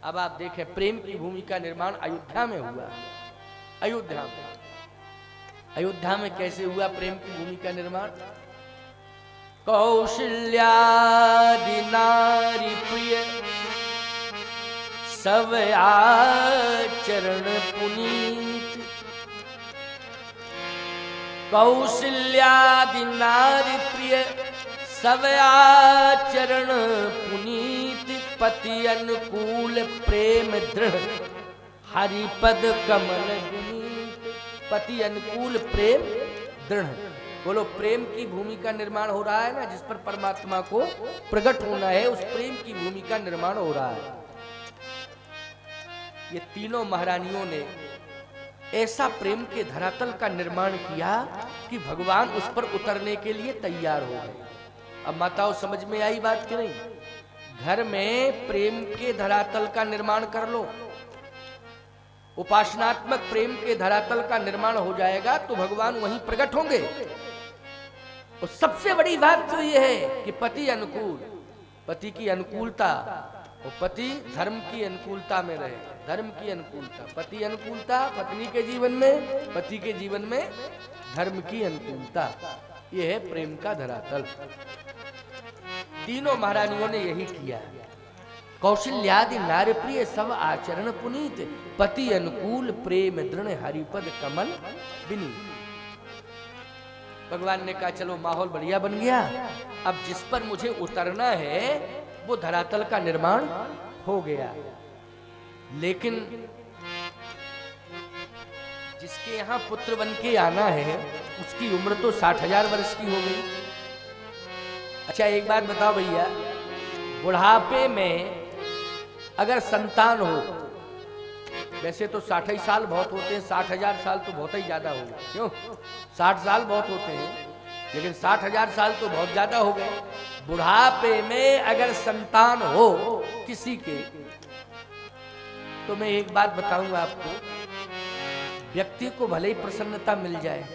अब आप देखें प्रेम की भूमि का निर्माण अयोध्या में हुआ। अयोध्या में कैसे हुआ प्रेम की भूमि का निर्माण? कौशल्यादि नारी प्रिय सब आचरण पुनीत। कौशल्यादि नारी प्रिय सब आचरण पुनीत। पति अनुकूल प्रेम दृढ़ हरिपद कमल विनीत। पति अनुकूल प्रेम दृढ़। बोलो, प्रेम की भूमि का निर्माण हो रहा है ना, जिस पर परमात्मा को प्रकट होना है, उस प्रेम की भूमि का निर्माण हो रहा है। ये तीनों महारानियों ने ऐसा प्रेम के धरातल का निर्माण किया कि भगवान उस पर उतरने के लिए तैयार हो गए। अब माताओं, समझ में आई बात कि नहीं? घर में प्रेम के धरातल का निर्माण कर लो, उपासनात्मक प्रेम के धरातल का निर्माण हो जाएगा तो भगवान वहीं प्रकट होंगे। और सबसे बड़ी बात तो यह है कि पति अनुकूल, पति की अनुकूलता, और पति धर्म की अनुकूलता में रहे। धर्म की अनुकूलता, पति अनुकूलता पत्नी के जीवन में, पति के जीवन में धर्म की अनुकूलता, यह है प्रेम का धरातल। तीनों महारानियों ने यही किया। कौशल्यादि नारी प्रिय सब आचरण पुनीत। पति अनुकूल प्रेम दृढ़ हरिपद कमल विनीत। भगवान ने कहा चलो माहौल बढ़िया बन गया, अब जिस पर मुझे उतरना है वो धरातल का निर्माण हो गया। लेकिन जिसके यहाँ पुत्र बन के आना है उसकी उम्र तो 60,000 वर्ष की हो गई। अच्छा एक बात बताओ भैया, बुढ़ापे में अगर संतान हो, वैसे तो 60 साल बहुत होते हैं, 60,000 साल तो बहुत ही ज्यादा हो गए। क्यों? 60 साल बहुत होते हैं, लेकिन 60,000 साल तो बहुत ज्यादा हो गए। बुढ़ापे में अगर संतान हो किसी के, तो मैं एक बात बताऊंगा आपको, व्यक्ति को भले ही प्रसन्नता मिल जाए,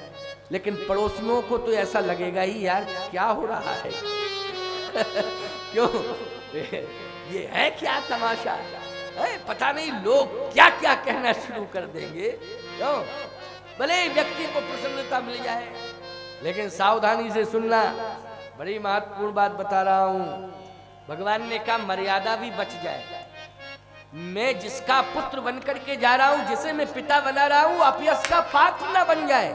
लेकिन पड़ोसियों को तो ऐसा लगेगा ही यार क्या हो रहा है। क्यों? ये है क्या तमाशा है? पता नहीं लोग क्या क्या कहना शुरू कर देंगे। क्यों? भले व्यक्ति को प्रसन्नता मिल जाए, लेकिन सावधानी से सुनना, बड़ी महत्वपूर्ण बात बता रहा हूं। भगवान ने कहा मर्यादा भी बच जाए। मैं जिसका पुत्र बनकर के जा रहा हूं, जिसे मैं पिता बना रहा हूं, अपयश का पात्र न बन जाए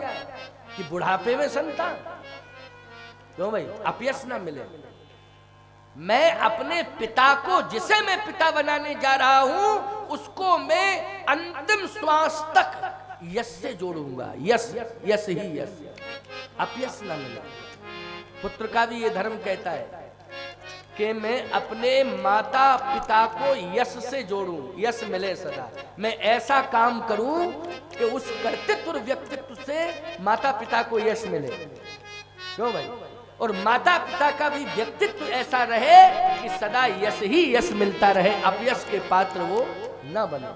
कि बुढ़ापे में संतान। क्यों भाई? अपयश न मिले। मैं अपने पिता को, जिसे मैं पिता बनाने जा रहा हूं, उसको मैं अंतिम श्वास तक यश से जोड़ूंगा। यश, यश ही यश, अपयश न मिले। पुत्र का भी ये धर्म कहता है कि मैं अपने माता पिता को यश से जोड़ूं, यश मिले सदा। मैं ऐसा काम करूं कि उस कर्तृत्व व्यक्तित्व से माता पिता को यश मिले। क्यों भाई? और माता पिता का भी व्यक्तित्व ऐसा रहे कि सदा यश ही यश मिलता रहे, अपयश के पात्र वो न बने।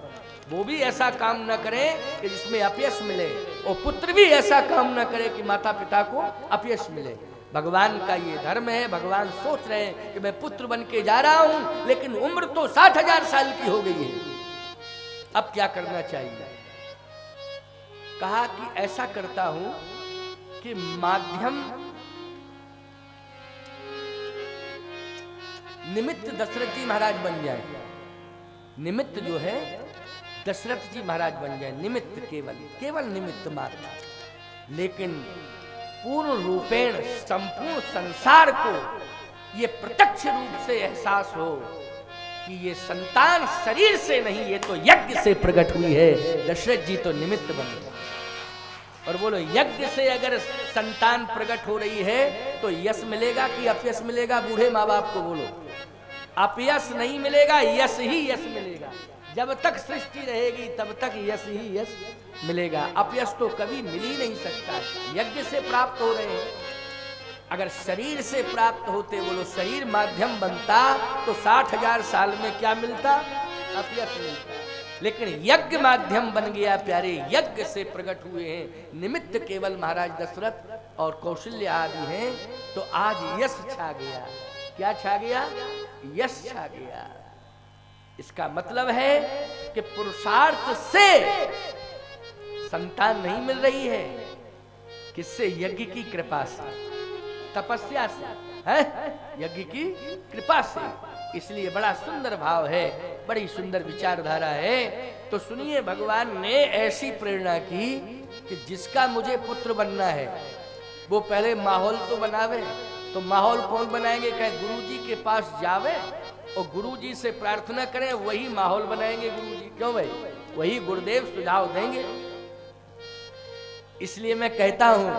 वो भी ऐसा काम न करे कि जिसमें अपयश मिले, और पुत्र भी ऐसा काम न करे कि माता पिता को अपयश मिले। भगवान का ये धर्म है। भगवान सोच रहे हैं कि मैं पुत्र बन के जा रहा हूं, लेकिन उम्र तो 60,000 साल की हो गई है, अब क्या करना चाहिए? कहा कि ऐसा करता हूं कि माध्यम निमित्त दशरथ जी महाराज बन जाए। निमित्त जो है दशरथ जी महाराज बन जाए, निमित्त, केवल निमित्त मात्र। लेकिन पूर्ण रूपेण संपूर्ण संसार को ये प्रत्यक्ष रूप से एहसास हो कि ये संतान शरीर से नहीं, ये तो यज्ञ से प्रकट हुई है। दशरथ जी तो निमित्त बन गए। और बोलो, यज्ञ से अगर संतान प्रकट हो रही है तो यश मिलेगा कि अपयश मिलेगा? बूढ़े माँ बाप को बोलो, अपयश नहीं मिलेगा, यश ही यश मिलेगा। जब तक सृष्टि रहेगी तब तक यश ही यश मिलेगा। अपयश तो कभी मिल ही नहीं सकता। यज्ञ से प्राप्त हो रहे हैं। अगर शरीर से प्राप्त होते, बोलो शरीर माध्यम बनता, तो 60,000 साल में क्या मिलता? अपयश मिलता। लेकिन यज्ञ माध्यम बन गया प्यारे, यज्ञ से प्रकट हुए हैं। निमित्त केवल महाराज दशरथ और कौशल्य आदि हैं, तो आज यश छा गया। क्या छा गया? यश छा गया। इसका मतलब है कि पुरुषार्थ से संतान नहीं मिल रही है, किससे? यज्ञ की कृपा से, तपस्या से, है यज्ञ की कृपा से। इसलिए बड़ा सुंदर भाव है, बड़ी सुंदर विचारधारा है। तो सुनिए, भगवान ने ऐसी प्रेरणा की कि जिसका मुझे पुत्र बनना है वो पहले माहौल तो बनावे। तो माहौल कौन बनाएंगे? कहे गुरुजी के पास जावे और गुरुजी से प्रार्थना करें, वही माहौल बनाएंगे गुरुजी। क्यों भाई? वही गुरुदेव सुझाव देंगे। इसलिए मैं कहता हूं,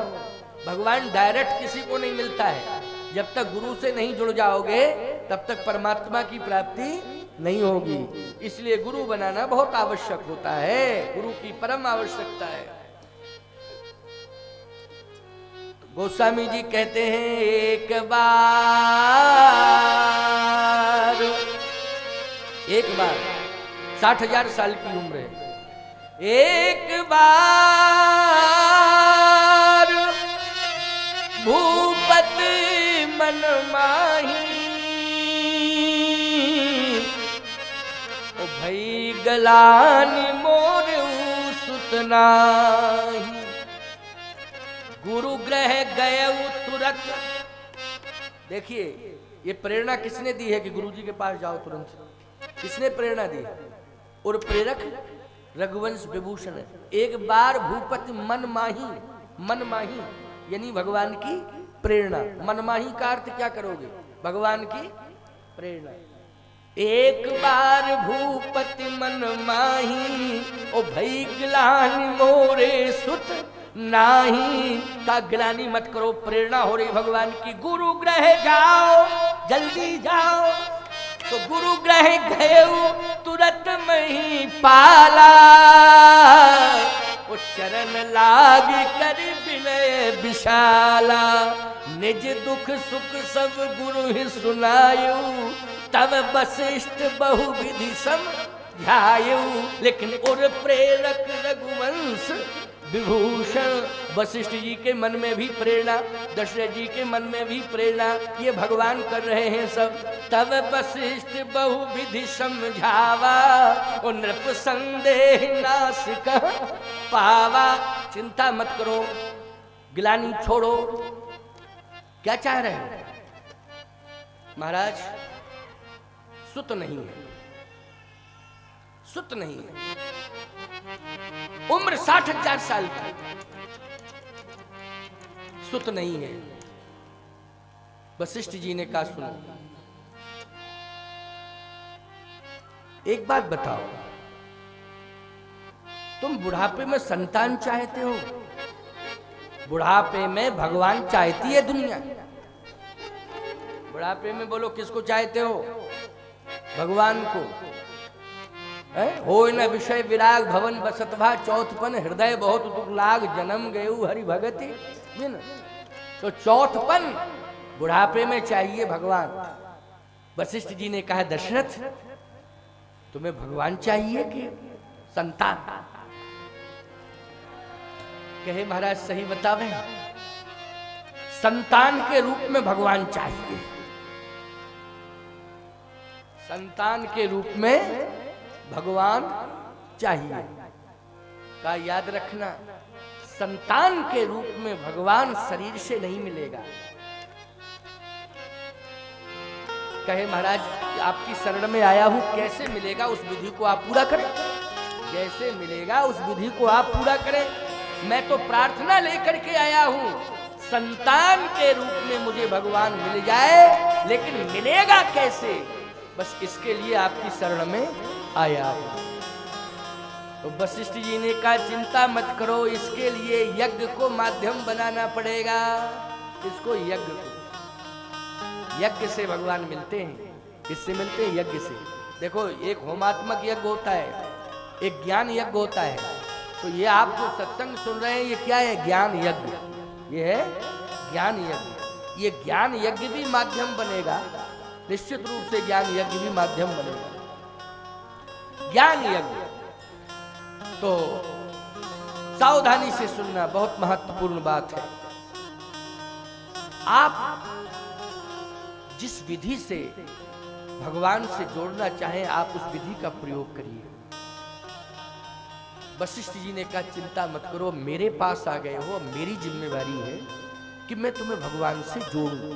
भगवान डायरेक्ट किसी को नहीं मिलता है। जब तक गुरु से नहीं जुड़ जाओगे तब तक परमात्मा की प्राप्ति नहीं होगी। इसलिए गुरु बनाना बहुत आवश्यक होता है, गुरु की परम आवश्यकता है। गोस्वामी जी कहते हैं, एक बार 60,000 साल की उम्र है, एक बार भूपति मन माही, ओ भई गलानी मोर सुतनाही। गुरु ग्रह गए तुरंत। देखिए, ये प्रेरणा किसने दी है कि गुरुजी के पास जाओ तुरंत? किसने प्रेरणा दी? और प्रेरक रघुवंश विभूषण है। एक बार भूपति मन माही, मन माही यानी भगवान की प्रेरणा। मनमाही का अर्थ क्या करोगे? भगवान की प्रेरणा। एक बार भूपति मन माही, ओ भई ग्लानि मोरे सुत नाही। का ग्लानि मत करो, प्रेरणा हो रही भगवान की। गुरु ग्रह जाओ, जल्दी जाओ। तो गुरु ग्रह गए तुरंत मही पाला, ओ चरण लाग कर विनय विशाला। निज दुख सुख सब गुरु ही सुनायु, तब वशिष्ठ बहुविधि समझायु। लेकिन और प्रेरक रघुवंश विभूषण, वशिष्ठ जी के मन में भी प्रेरणा, दशरथ जी के मन में भी प्रेरणा, ये भगवान कर रहे हैं सब। तब वशिष्ठ बहुविधि समझावा, और नृप संदेह नाश कह पावा। चिंता मत करो, गिलानी छोड़ो। क्या चाह रहे हो महाराज? सुत नहीं है, सुत नहीं है। उम्र 60,000 साल की, सुत नहीं है। वशिष्ठ जी ने कहा, सुनो एक बात बताओ, तुम बुढ़ापे में संतान चाहते हो? बुढ़ापे में भगवान चाहती है दुनिया। बुढ़ापे में बोलो किसको चाहते हो? भगवान को। हो न विषय विराग भवन बसतभा, चौथपन हृदय बहुत दुख लाग, जन्म गयु हरि भगति बिन। तो चौथपन बुढ़ापे में चाहिए भगवान। वशिष्ठ जी ने कहा, दशरथ तुम्हें भगवान चाहिए कि संतान? कहे, महाराज सही बतावे, संतान के रूप में भगवान चाहिए। संतान के रूप में भगवान चाहिए। का याद रखना, संतान के रूप में भगवान शरीर से नहीं मिलेगा। कहे, महाराज आपकी शरण में आया हूं, कैसे मिलेगा? उस विधि को आप पूरा करें। जैसे मिलेगा उस विधि को आप पूरा करें। मैं तो प्रार्थना लेकर के आया हूं, संतान के रूप में मुझे भगवान मिल जाए, लेकिन मिलेगा कैसे? बस इसके लिए आपकी शरण में आया हूं। तो वशिष्ठ जी ने कहा, चिंता मत करो, इसके लिए यज्ञ को माध्यम बनाना पड़ेगा। इसको यज्ञ को, यज्ञ से भगवान मिलते हैं। किससे मिलते हैं? यज्ञ से। देखो, एक होमात्मक यज्ञ होता है, एक ज्ञान यज्ञ होता है। तो ये आप जो सत्संग सुन रहे हैं, ये क्या है? ज्ञान यज्ञ। ये है ज्ञान यज्ञ। ये ज्ञान यज्ञ भी माध्यम बनेगा, निश्चित रूप से ज्ञान यज्ञ भी माध्यम बनेगा। ज्ञान यज्ञ तो सावधानी से सुनना, बहुत महत्वपूर्ण बात है। आप जिस विधि से भगवान से जोड़ना चाहें आप उस विधि का प्रयोग करिए। वशिष्ठ जी ने कहा चिंता मत करो, मेरे पास आ गए हो, मेरी जिम्मेवारी है कि मैं तुम्हें भगवान से जोड़ूं।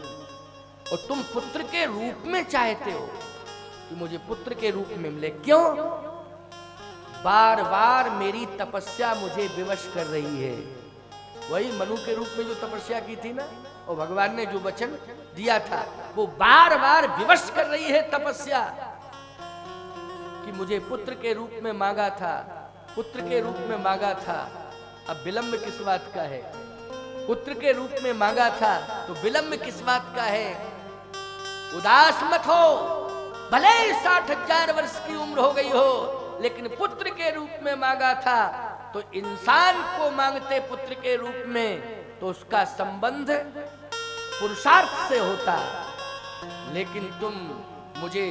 और तुम पुत्र के रूप में चाहते हो कि मुझे पुत्र के रूप में मिले। क्यों? बार बार मेरी तपस्या मुझे विवश कर रही है। वही मनु के रूप में जो तपस्या की थी ना, और भगवान ने जो वचन दिया था, वो बार बार विवश कर रही है तपस्या कि मुझे पुत्र के रूप में मांगा था, पुत्र के रूप में मांगा था। अब विलंब किस बात का है? पुत्र के रूप में मांगा था तो विलंब किस बात का है? उदास मत हो, भले 60,000 वर्ष की उम्र हो गई हो, लेकिन पुत्र के रूप में मांगा था। तो इंसान को मांगते पुत्र के रूप में तो उसका संबंध पुरुषार्थ से होता, लेकिन तुम मुझे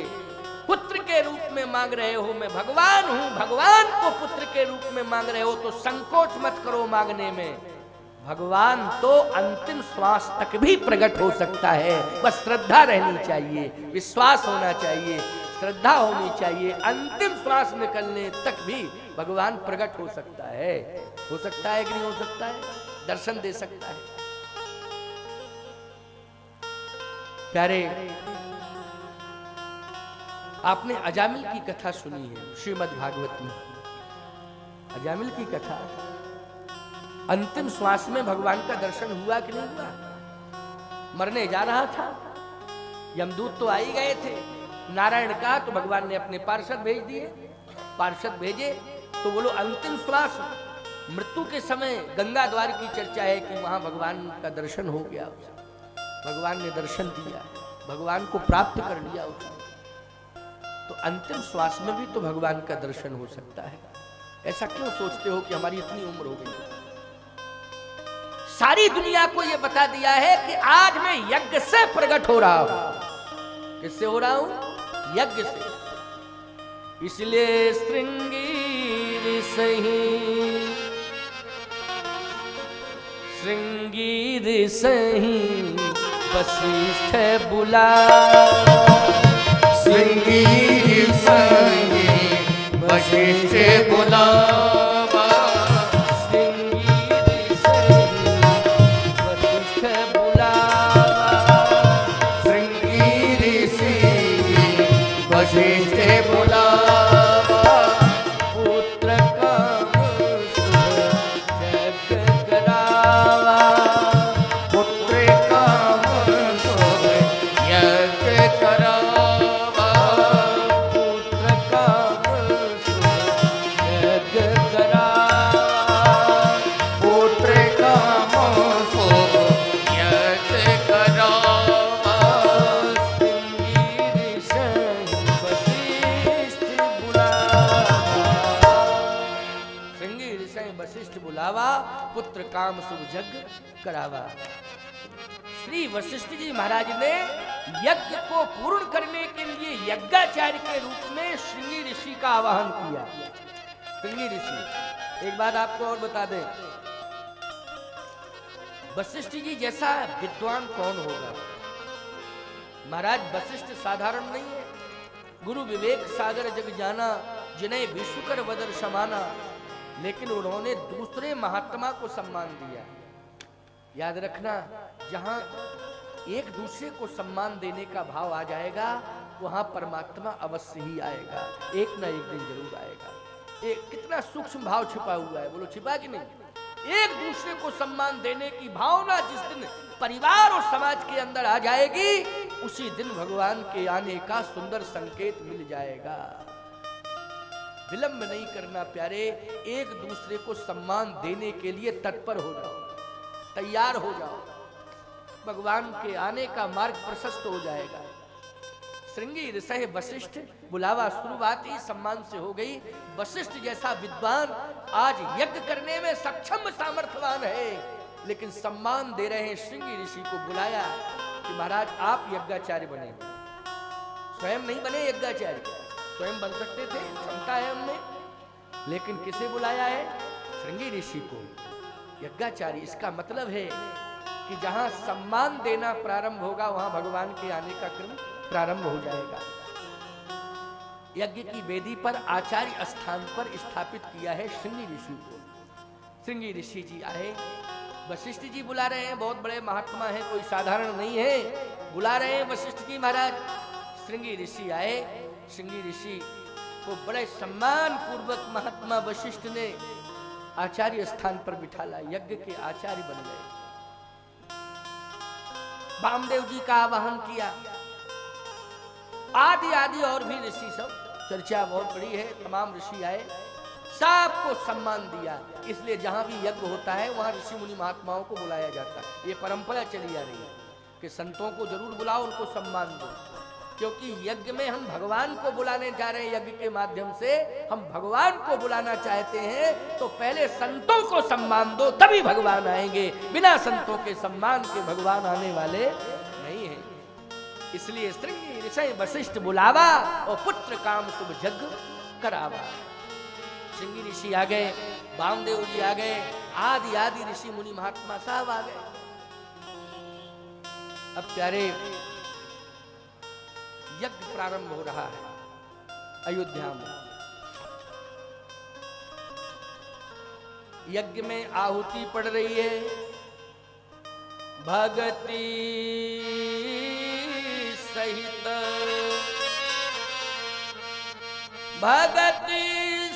पुत्र के रूप में मांग रहे हो, मैं भगवान हूं, भगवान को पुत्र के रूप में मांग रहे हो, तो संकोच मत करो मांगने में। भगवान तो अंतिम श्वास तक भी प्रकट हो सकता है, बस श्रद्धा रहनी चाहिए, विश्वास होना चाहिए, श्रद्धा होनी चाहिए। अंतिम श्वास निकलने तक भी भगवान प्रकट हो सकता है। हो सकता है कि नहीं हो सकता है? दर्शन दे सकता है। प्यारे, आपने अजामिल की कथा सुनी है श्रीमद् भागवत में। अजामिल की कथा, अंतिम श्वास में भगवान का दर्शन हुआ कि नहीं हुआ? मरने जा रहा था, यमदूत तो आ ही गए थे। नारायण का तो भगवान ने अपने पार्षद भेज दिए। पार्षद भेजे तो बोलो अंतिम श्वास, मृत्यु के समय गंगा द्वार की चर्चा है कि वहां भगवान का दर्शन हो गया। भगवान ने दर्शन दिया, भगवान को प्राप्त कर लिया उसने। तो अंतिम श्वास में भी तो भगवान का दर्शन हो सकता है। ऐसा क्यों सोचते हो कि हमारी इतनी उम्र हो गई? सारी दुनिया को यह बता दिया है कि आज मैं यज्ञ से प्रकट हो रहा हूं। किससे हो रहा हूं? यज्ञ से। इसलिए श्रृंगीर सही, श्रृंगीर सही वशिष्ठ बुला, श्रृंगीर सही वशिष्ठ बुलावा, श्रृंगीर सही वशिष्ठ बुलावा, श्रृंगीर सही वशिष्ठ बुलावा, पुत्र काम शुभ जग करावा, पुत्र काम शुभ यज्ञ करावा, पुत्र काम शुभ जग करावा, पुत्र काम शुभ यज्ञ करावा, श्रृंगीर सही वशिष्ठ बुलावा, श्रृंगीर सही वशिष्ठ बुलावा, पुत्र काम शुभ जग करावा। श्री वशिष्ठ जी महाराज ने यज्ञ को पूर्ण करने के लिए यज्ञाचार्य के रूप में श्रृंगी ऋषि का आवाहन किया। श्रृंगी ऋषि, एक बात आपको और बता दें, वशिष्ठ जी जैसा विद्वान कौन होगा? महाराज वशिष्ठ साधारण नहीं है। गुरु विवेक सागर जग जाना, जिन्हें विश्वकर वदर समाना, लेकिन उन्होंने दूसरे महात्मा को सम्मान दिया। याद रखना, जहां एक दूसरे को सम्मान देने का भाव आ जाएगा, वहां परमात्मा अवश्य ही आएगा, एक ना एक दिन जरूर आएगा। एक कितना सूक्ष्म भाव छिपा हुआ है, बोलो छिपा कि नहीं? एक दूसरे को सम्मान देने की भावना जिस दिन परिवार और समाज के अंदर आ जाएगी, उसी दिन भगवान के आने का सुंदर संकेत मिल जाएगा। विलंब नहीं करना प्यारे, एक दूसरे को सम्मान देने के लिए तत्पर हो जाओ, तैयार हो जाओ, भगवान के आने का मार्ग प्रशस्त हो जाएगा। श्रृंगी ऋषि वशिष्ठ बुलावा, शुरुआत ही सम्मान से हो गई। वशिष्ठ जैसा विद्वान आज यज्ञ करने में सक्षम सामर्थ्यवान है, लेकिन सम्मान दे रहे हैं। श्रृंगी ऋषि को बुलाया कि महाराज आप यज्ञाचार्य बने, स्वयं नहीं बने यज्ञाचार्य, स्वयं बन सकते थे, क्षमता है हमने, लेकिन किसे बुलाया है? श्रृंगी ऋषि को यज्ञाचार्य। इसका मतलब है कि जहां सम्मान देना प्रारंभ होगा, वहां भगवान के आने का क्रम प्रारंभ हो जाएगा। यज्ञ की वेदी पर आचार्य स्थान पर स्थापित किया है श्रृंगी ऋषि को। श्रृंगी ऋषि जी आए, वशिष्ठ जी बुला रहे हैं, बहुत बड़े महात्मा हैं, कोई साधारण नहीं है, बुला रहे हैं वशिष्ठ जी महाराज। श्रृंगी ऋषि आए, श्रृंगी ऋषि को बड़े सम्मान पूर्वक महात्मा वशिष्ठ ने आचार्य स्थान पर बिठाला, यज्ञ के आचार्य बन गए। वामदेव जी का आवाहन किया, आदि आदि और भी ऋषि सब, चर्चा बहुत बड़ी है, तमाम ऋषि आए, सबको सम्मान दिया। इसलिए जहां भी यज्ञ होता है वहां ऋषि मुनि महात्माओं को बुलाया जाता है। ये परंपरा चली आ रही है कि संतों को जरूर बुलाओ, उनको सम्मान दो, क्योंकि यज्ञ में हम भगवान को बुलाने जा रहे हैं। यज्ञ के माध्यम से हम भगवान को बुलाना चाहते हैं, तो पहले संतों को सम्मान दो, तभी भगवान आएंगे। बिना संतों के सम्मान के भगवान आने वाले नहीं है। इसलिए श्रृंगी ऋषि वशिष्ठ बुलावा और पुत्र काम शुभ जग करावा। श्रृंगी ऋषि आ गए, वामदेव जी आ गए, आदि आदि ऋषि मुनि महात्मा साहब आ गए। अब प्यारे यज्ञ प्रारंभ हो रहा है अयोध्या में। यज्ञ में आहुति पड़ रही है, भगति सहित, भगति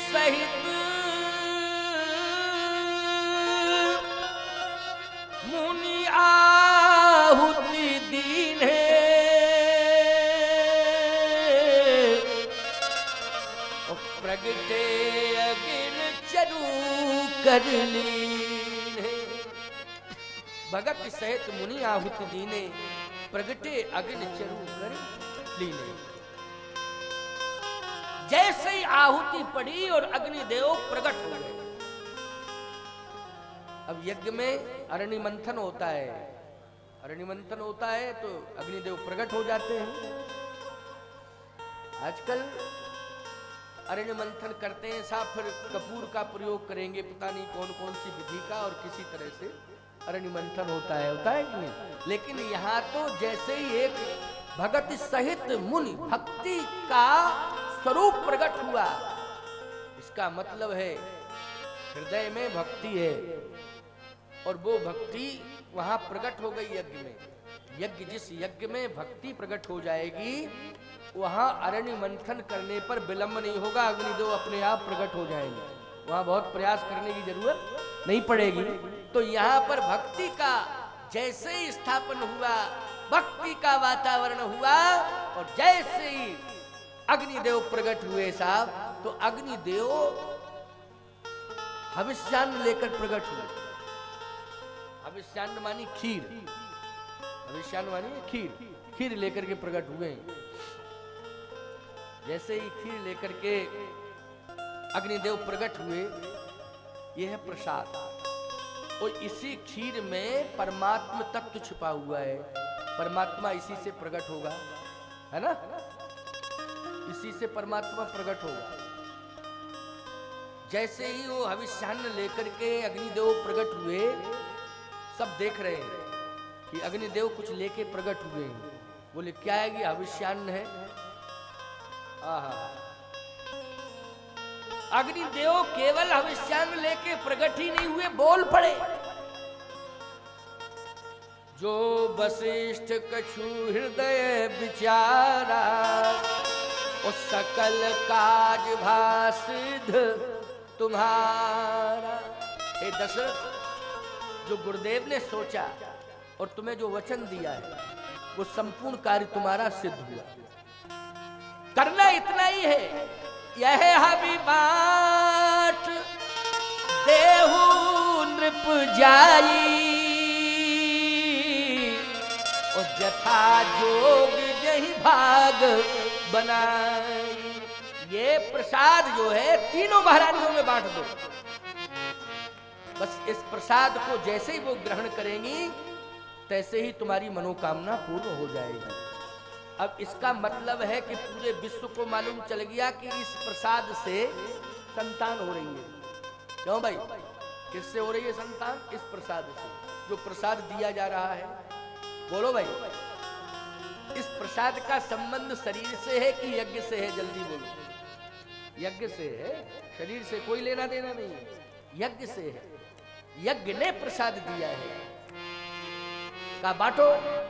सहित मुनि आहुति दीन है, प्रगटे अगिन चरु कर लीन है। भगत सहित मुनि आहुति दीने, प्रगटे अगिन चरु कर लीने। जैसे ही आहुति पड़ी और अग्निदेव प्रकट हो गए। अब यज्ञ में अरण्य मंथन होता है, अरण्य मंथन होता है तो अग्निदेव प्रकट हो जाते हैं। आजकल अरण्य मंथन करते हैं, साफ फिर कपूर का प्रयोग करेंगे, पता नहीं कौन कौन सी विधि का, और किसी तरह से अरण्य मंथन होता है कि नहीं। लेकिन यहाँ तो जैसे ही एक भगत सहित मुनि, भक्ति का स्वरूप प्रकट हुआ, इसका मतलब है हृदय में भक्ति है, और वो भक्ति वहां प्रकट हो गई यज्ञ में। यज्ञ, जिस यज्ञ में भक्ति प्रकट हो जाएगी, वहां अरण्य मंथन करने पर विलंब नहीं होगा, अग्निदेव अपने आप प्रकट हो जाएंगे, वहां बहुत प्रयास करने की जरूरत नहीं पड़ेगी। तो यहाँ पर भक्ति का जैसे ही स्थापन हुआ, भक्ति का वातावरण हुआ, और जैसे ही अग्निदेव प्रकट हुए साहब, तो अग्निदेव हविष्यान्न लेकर प्रकट हुए। हविष्यान्न मानी खीर, हविष्यान्न मानी खीर, खीर लेकर के प्रकट हुए। जैसे ही खीर लेकर के अग्निदेव प्रकट हुए, यह है प्रसाद, और इसी खीर में परमात्मा तत्व छुपा हुआ है। परमात्मा इसी से प्रकट होगा, है ना, इसी से परमात्मा प्रकट होगा। जैसे ही वो हविष्यान्न लेकर के अग्निदेव प्रकट हुए, सब देख रहे हैं कि अग्निदेव कुछ लेके प्रकट हुए हैं। बोले क्या है कि हविष्यान्न है। अग्निदेव केवल हविष्यान्न लेके प्रकट ही नहीं हुए, बोल पड़े, जो वशिष्ठ कछु हृदय विचारा, और सकल काज भासिध तुम्हारा। हे दशरथ, जो गुरुदेव ने सोचा और तुम्हें जो वचन दिया है, वो संपूर्ण कार्य तुम्हारा सिद्ध हुआ। करना इतना ही है, यह हबी बाट देहु नृप जाई, और जथा जोग यही भाग बनाई। ये प्रसाद जो है तीनों महारानियों में बांट दो। बस इस प्रसाद को जैसे ही वो ग्रहण करेंगी, तैसे ही तुम्हारी मनोकामना पूर्ण हो जाएगी। अब इसका मतलब है कि पूरे विश्व को मालूम चल गया कि इस प्रसाद से संतान हो रही है। क्यों भाई, किससे हो रही है संतान? इस प्रसाद से, जो प्रसाद दिया जा रहा है। बोलो भाई, इस प्रसाद का संबंध शरीर से है कि यज्ञ से है? जल्दी बोलो। यज्ञ से है, शरीर से कोई लेना देना नहीं है, यज्ञ से है। यज्ञ ने प्रसाद दिया है, का बांटो,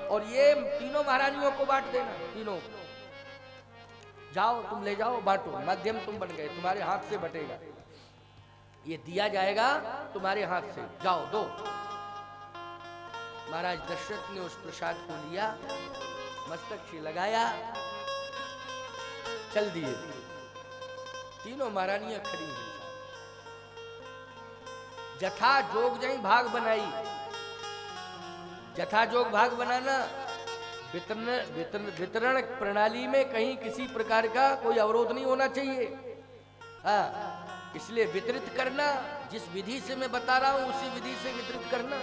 और ये तीनों महारानियों को बांट देना, तीनों को। जाओ तुम ले जाओ, बांटो, माध्यम तुम बन गए, तुम्हारे हाथ से बटेगा, ये दिया जाएगा तुम्हारे हाथ से, जाओ दो। महाराज दशरथ ने उस प्रसाद को लिया, मस्तक से लगाया, चल दिए। तीनों महारानियां खड़ी हैं, जथा जोग जई भाग बनाई। जथा जोग भाग बनाना, वितरण प्रणाली में कहीं किसी प्रकार का कोई अवरोध नहीं होना चाहिए। हाँ, इसलिए वितरित करना, जिस विधि से मैं बता रहा हूं उसी विधि से वितरित करना।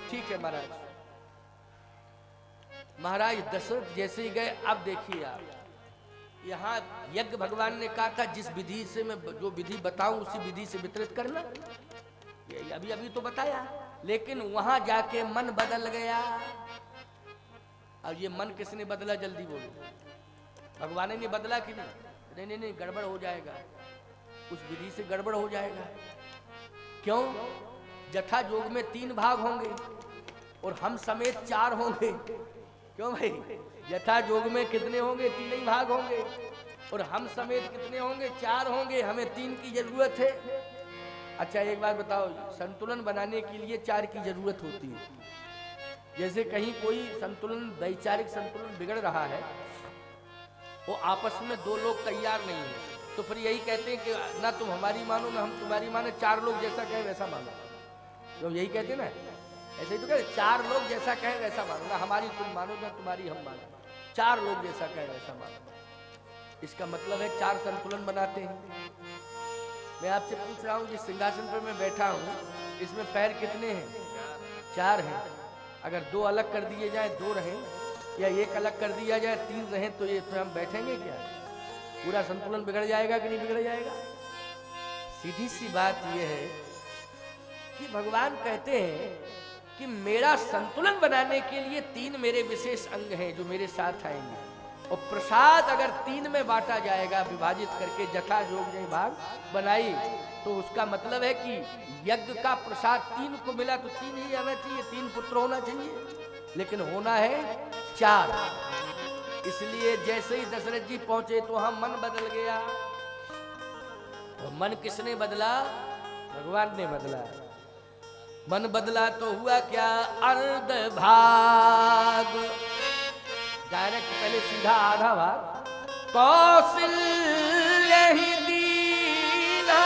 ठीक है महाराज। महाराज दशरथ जैसे ही गए, अब देखिए आप, यहाँ यज्ञ भगवान ने कहा था जिस विधि से मैं जो विधि बताऊं उसी विधि से वितरित करना, ये अभी अभी तो बताया, लेकिन वहां जाके मन बदल गया। अब ये मन किसने बदला? जल्दी बोलो। भगवान ने बदला कि नहीं? नहीं, गड़बड़ हो जाएगा, उस विधि से गड़बड़ हो जाएगा। क्यों? जथा जोग में 3 भाग होंगे और हम समेत 4 होंगे। क्यों भाई? जथा जोग में कितने होंगे? 3 ही भाग होंगे, और हम समेत कितने होंगे? 4 होंगे। हमें 3 की जरूरत है। अच्छा एक बात बताओ, संतुलन बनाने के लिए 4 की जरूरत होती है। जैसे कहीं कोई संतुलन, वैचारिक संतुलन बिगड़ रहा है, वो आपस में 2 लोग तैयार नहीं है, तो फिर यही कहते हैं कि ना तुम हमारी मानो ना हम तुम्हारी माने, 4 लोग जैसा कहे वैसा मानो। तो यही कहते हैं ना, ऐसे ही तो कहते, 4 लोग जैसा कहे वैसा मानो, ना हमारी तुम मानो ना तुम्हारी हम मानो, 4 लोग जैसा कहे वैसा मानो। इसका मतलब है 4 संतुलन बनाते हैं। मैं आपसे पूछ रहा हूँ, जिस सिंहासन पर मैं बैठा हूँ इसमें पैर कितने हैं? 4 हैं। अगर 2 अलग कर दिए जाए 2 रहें, या 1 अलग कर दिया जाए 3 रहें, तो ये फिर हम बैठेंगे क्या? पूरा संतुलन बिगड़ जाएगा कि नहीं बिगड़ जाएगा? सीधी सी बात यह है कि भगवान कहते हैं कि मेरा संतुलन बनाने के लिए 3 मेरे विशेष अंग हैं जो मेरे साथ आएंगे, और प्रसाद अगर 3 में बांटा जाएगा, विभाजित करके जथा जोग जय भाग बनाई, तो उसका मतलब है कि यज्ञ का प्रसाद 3 को मिला तो 3 ही आना चाहिए, 3 पुत्र होना चाहिए, लेकिन होना है 4। इसलिए जैसे ही दशरथ जी पहुंचे तो हम मन बदल गया। और मन किसने बदला? भगवान ने बदला। मन बदला तो हुआ क्या? अर्ध भाग, डायरेक्ट पहले सीधा आधा भाग। कौशल्य ही दीना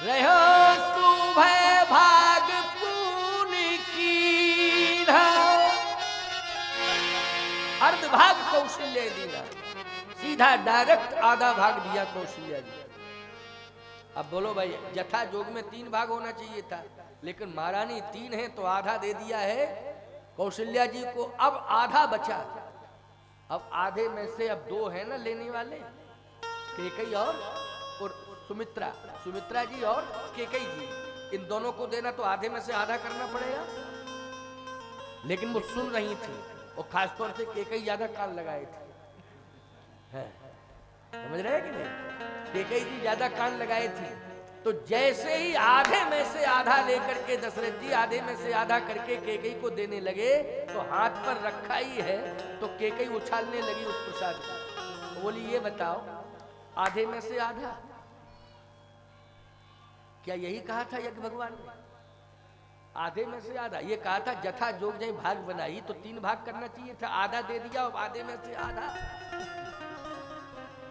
रहो सुभय भाग पुनि कीन्हा। अर्ध भाग कौशल्य दीना, सीधा डायरेक्ट आधा भाग दिया कौशल्या जी। अब बोलो भाई, जथा जोग में 3 भाग होना चाहिए था, लेकिन महारानी 3 है तो आधा दे दिया है कौशल्या जी को। अब आधा बचा, अब आधे में से अब 2 है ना लेने वाले, केकई और सुमित्रा, सुमित्रा जी और केकई जी, इन दोनों को देना तो आधे में से आधा करना पड़ेगा। लेकिन वो सुन रही थी, और खासतौर से केकई ज्यादा कान लगाए थे, समझ रहे हैं कि नहीं? केकई जी ज्यादा कान लगाए थे। तो जैसे ही आधे में से आधा लेकर के दशरथ जी आधे में से आधा करके केकई को देने लगे, तो हाथ पर रखा ही है तो केकई उछालने लगी उस प्रसाद को। तो बोली ये बताओ, आधे में से आधा, क्या यही कहा था यज्ञ भगवान ने? आधे में से आधा ये कहा था। जथा जोग जय भाग बनाई तो 3 भाग करना चाहिए था, आधा दे दिया और आधे में से आधा।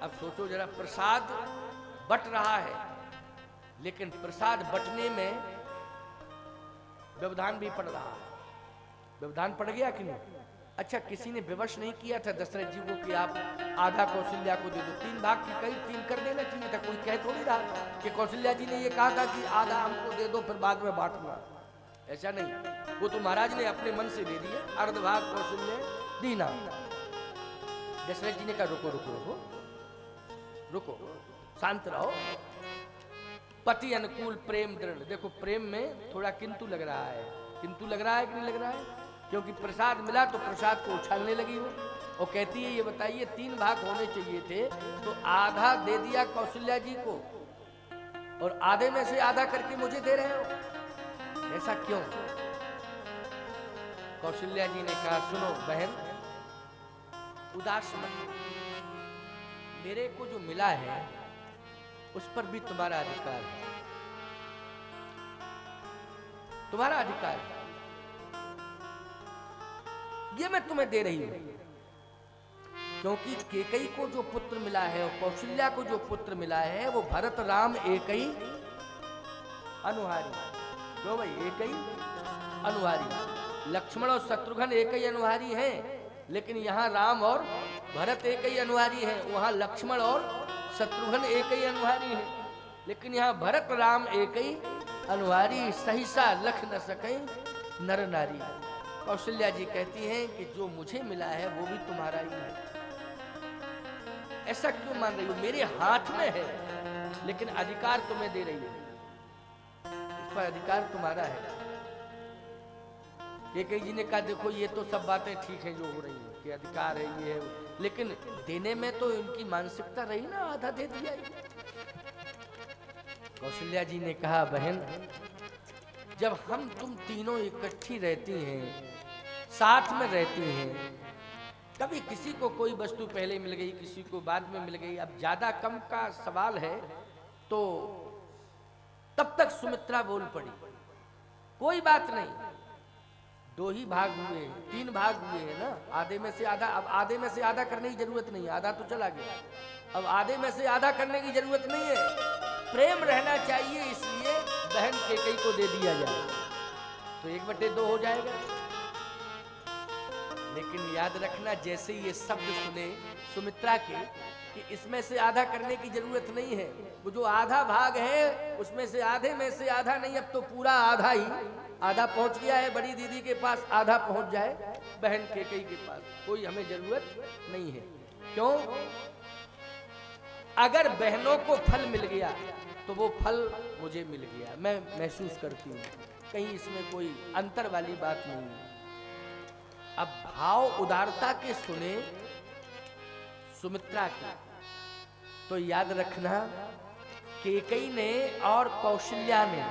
अब सोचो जरा, प्रसाद बट रहा है, लेकिन प्रसाद बटने में व्यवधान भी पड़ रहा है। व्यवधान पड़ गया कि नहीं? अच्छा, किसी ने विवश नहीं किया था दशरथ जी को कि आप आधा कौशल्या को दे दो, 3 भाग की कहीं 3 कर देना चाहिए था। कोई कह थोड़ी रहा कि कौशल्या जी ने ये कहा था कि आधा हमको दे दो फिर बाद में बांटना, ऐसा नहीं। वो तो महाराज ने अपने मन से दे दिया, अर्ध भाग कौशल्य दीना। दशरथ जी ने कहा रुको रुको रुको रुको, शांत रहो, पति अनुकूल प्रेम दृढ़। देखो प्रेम में थोड़ा किंतु लग रहा है, किंतु लग रहा है कि नहीं लग रहा है? क्योंकि प्रसाद मिला तो प्रसाद को उछालने लगी वो, और कहती है ये बताइए 3 भाग होने चाहिए थे तो आधा दे दिया कौशल्या जी को और आधे में से आधा करके मुझे दे रहे हो, ऐसा क्यों? कौशल्या जी ने कहा सुनो बहन, उदास मत हो, मेरे को जो मिला है उस पर भी तुम्हारा अधिकार है, तुम्हारा अधिकार है, ये मैं तुम्हें दे रही हूं। क्योंकि केकई को जो पुत्र मिला है और कौशल्या को जो पुत्र मिला है वो भरत राम एक ही अनुहारी, क्यों भाई एक ही अनुहारी, लक्ष्मण और शत्रुघ्न एक ही अनुहारी हैं, लेकिन यहाँ राम और भरत एक ही अनुहारी हैं, वहाँ लक्ष्मण और शत्रुघ्न एक ही अनुहारी हैं, लेकिन यहाँ भरत राम एक ही अनुहारी, सहसा लख न सके नर नारी। कौशल्या जी कहती हैं कि जो मुझे मिला है वो भी तुम्हारा ही है, ऐसा क्यों मान रही हो? मेरे हाथ में है लेकिन अधिकार तुम्हें दे रही है, इस पर अधिकार तुम्हारा है। केकई जी ने कहा देखो ये तो सब बातें ठीक है जो हो रही है कि अधिकार है ये है, लेकिन देने में तो इनकी मानसिकता रही ना, आधा दे दिया। कौशल्या जी ने कहा बहन, जब हम तुम तीनों इकट्ठी रहती हैं, साथ में रहती हैं, कभी किसी को कोई वस्तु पहले मिल गई, किसी को बाद में मिल गई, अब ज्यादा कम का सवाल है, तो तब तक सुमित्रा बोल पड़ी, कोई बात नहीं, 2 ही भाग हुए, 3 भाग हुए हैं ना, आधे में से आधा, अब आधे में से आधा करने की जरूरत नहीं है, आधा तो चला गया, अब आधे में से आधा करने की जरूरत नहीं है, प्रेम रहना चाहिए, इसलिए बहन केकई को दे दिया जाए तो 1/2 हो जाएगा। लेकिन याद रखना, जैसे ये शब्द सुने सुमित्रा के कि इसमें से आधा करने की जरूरत नहीं है, वो जो आधा भाग है उसमें से आधे में से आधा नहीं, अब तो पूरा आधा ही, आधा पहुंच गया है बड़ी दीदी के पास, आधा पहुंच जाए बहन केकई के पास, कोई हमें जरूरत नहीं है। क्यों? अगर बहनों को फल मिल गया तो वो फल मुझे मिल गया, मैं महसूस करती हूँ, कहीं इसमें कोई अंतर वाली बात नहीं है। अब भाव उदारता के सुने सुमित्रा के, तो याद रखना केकई ने और कौशल्या ने,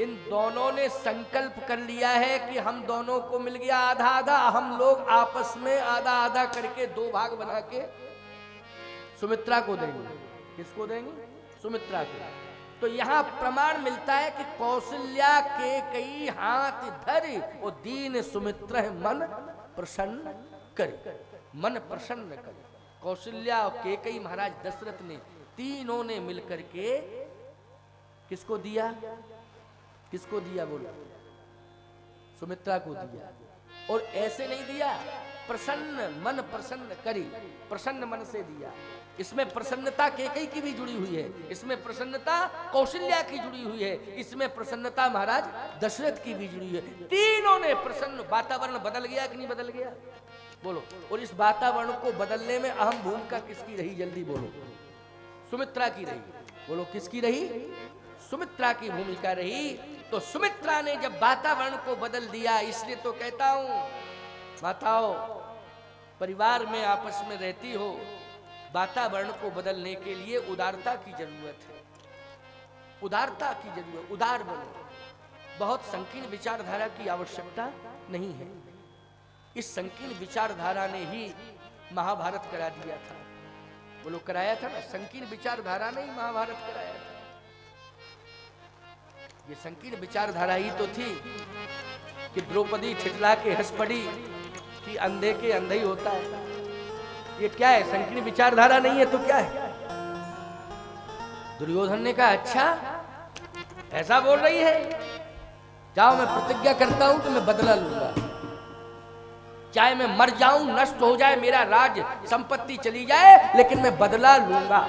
इन दोनों ने संकल्प कर लिया है कि हम दोनों को मिल गया आधा आधा, हम लोग आपस में आधा आधा करके 2 भाग बना के सुमित्रा को देंगे। किसको देंगे? सुमित्रा को। तो यहाँ प्रमाण मिलता है कि कौशल्या के कई हाथ धरि और दीन सुमित्र मन प्रसन्न करे, मन प्रसन्न करे। कौशल्या और केकई महाराज दशरथ ने तीनों ने मिलकर के किसको दिया? किसको दिया बोलो? सुमित्रा को दिया। और ऐसे नहीं दिया, प्रसन्न मन प्रसन्न करी, प्रसन्न मन से दिया। इसमें प्रसन्नता केकई की भी जुड़ी हुई है, इसमें प्रसन्नता कौशल्या की जुड़ी हुई है, इसमें प्रसन्नता महाराज दशरथ की भी जुड़ी हुई है। तीनों ने प्रसन्न, वातावरण बदल गया कि नहीं बदल गया बोलो? और इस वातावरण को बदलने में अहम भूमिका किसकी रही? जल्दी बोलो। सुमित्रा की रही। बोलो किसकी रही? सुमित्रा की भूमिका रही। तो सुमित्रा ने जब वातावरण को बदल दिया, इसलिए तो कहता हूं माताओं, परिवार में आपस में रहती हो, वातावरण को बदलने के लिए उदारता की जरूरत है, उदारता की जरूरत। उदार बनो, बहुत संकीर्ण विचारधारा की आवश्यकता नहीं है। इस संकीर्ण विचारधारा ने ही महाभारत करा दिया था। बोलो कराया था ना? संकीर्ण विचारधारा ने ही महाभारत कराया था। ये संकीर्ण विचारधारा ही तो थी कि द्रौपदी ठिठला के हंस पड़ी कि अंधे के अंधा ही होता है। ये क्या है? संकीर्ण विचारधारा नहीं है तो क्या है? दुर्योधन ने कहा अच्छा ऐसा बोल रही है, जाओ मैं प्रतिज्ञा करता हूं कि मैं बदला लूंगा, चाहे मैं मर जाऊं, नष्ट हो जाए मेरा राज, संपत्ति चली जाए, लेकिन मैं बदला लूंगा,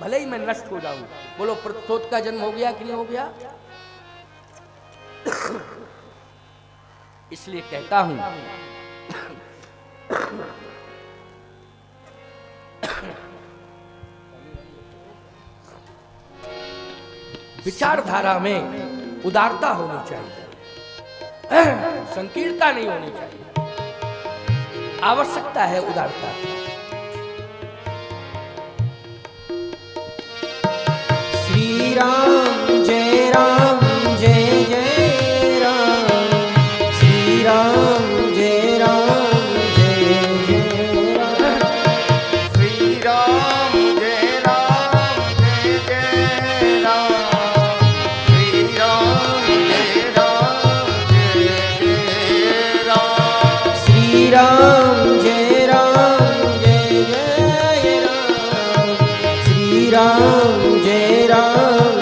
भले ही मैं नष्ट हो जाऊं। बोलो प्रतिशोध का जन्म हो गया कि नहीं हो गया? इसलिए कहता हूं विचारधारा में उदारता होनी चाहिए। संकीर्णता नहीं होनी चाहिए, आवश्यकता है उदारता की। श्री राम जय राम जय जय राम, श्री राम जय राम जय जय राम, श्री राम जय राम जय जय राम, श्री राम जय राम जय जय राम, श्री राम जय राम जय जय राम, श्री राम जय राम जय जय राम।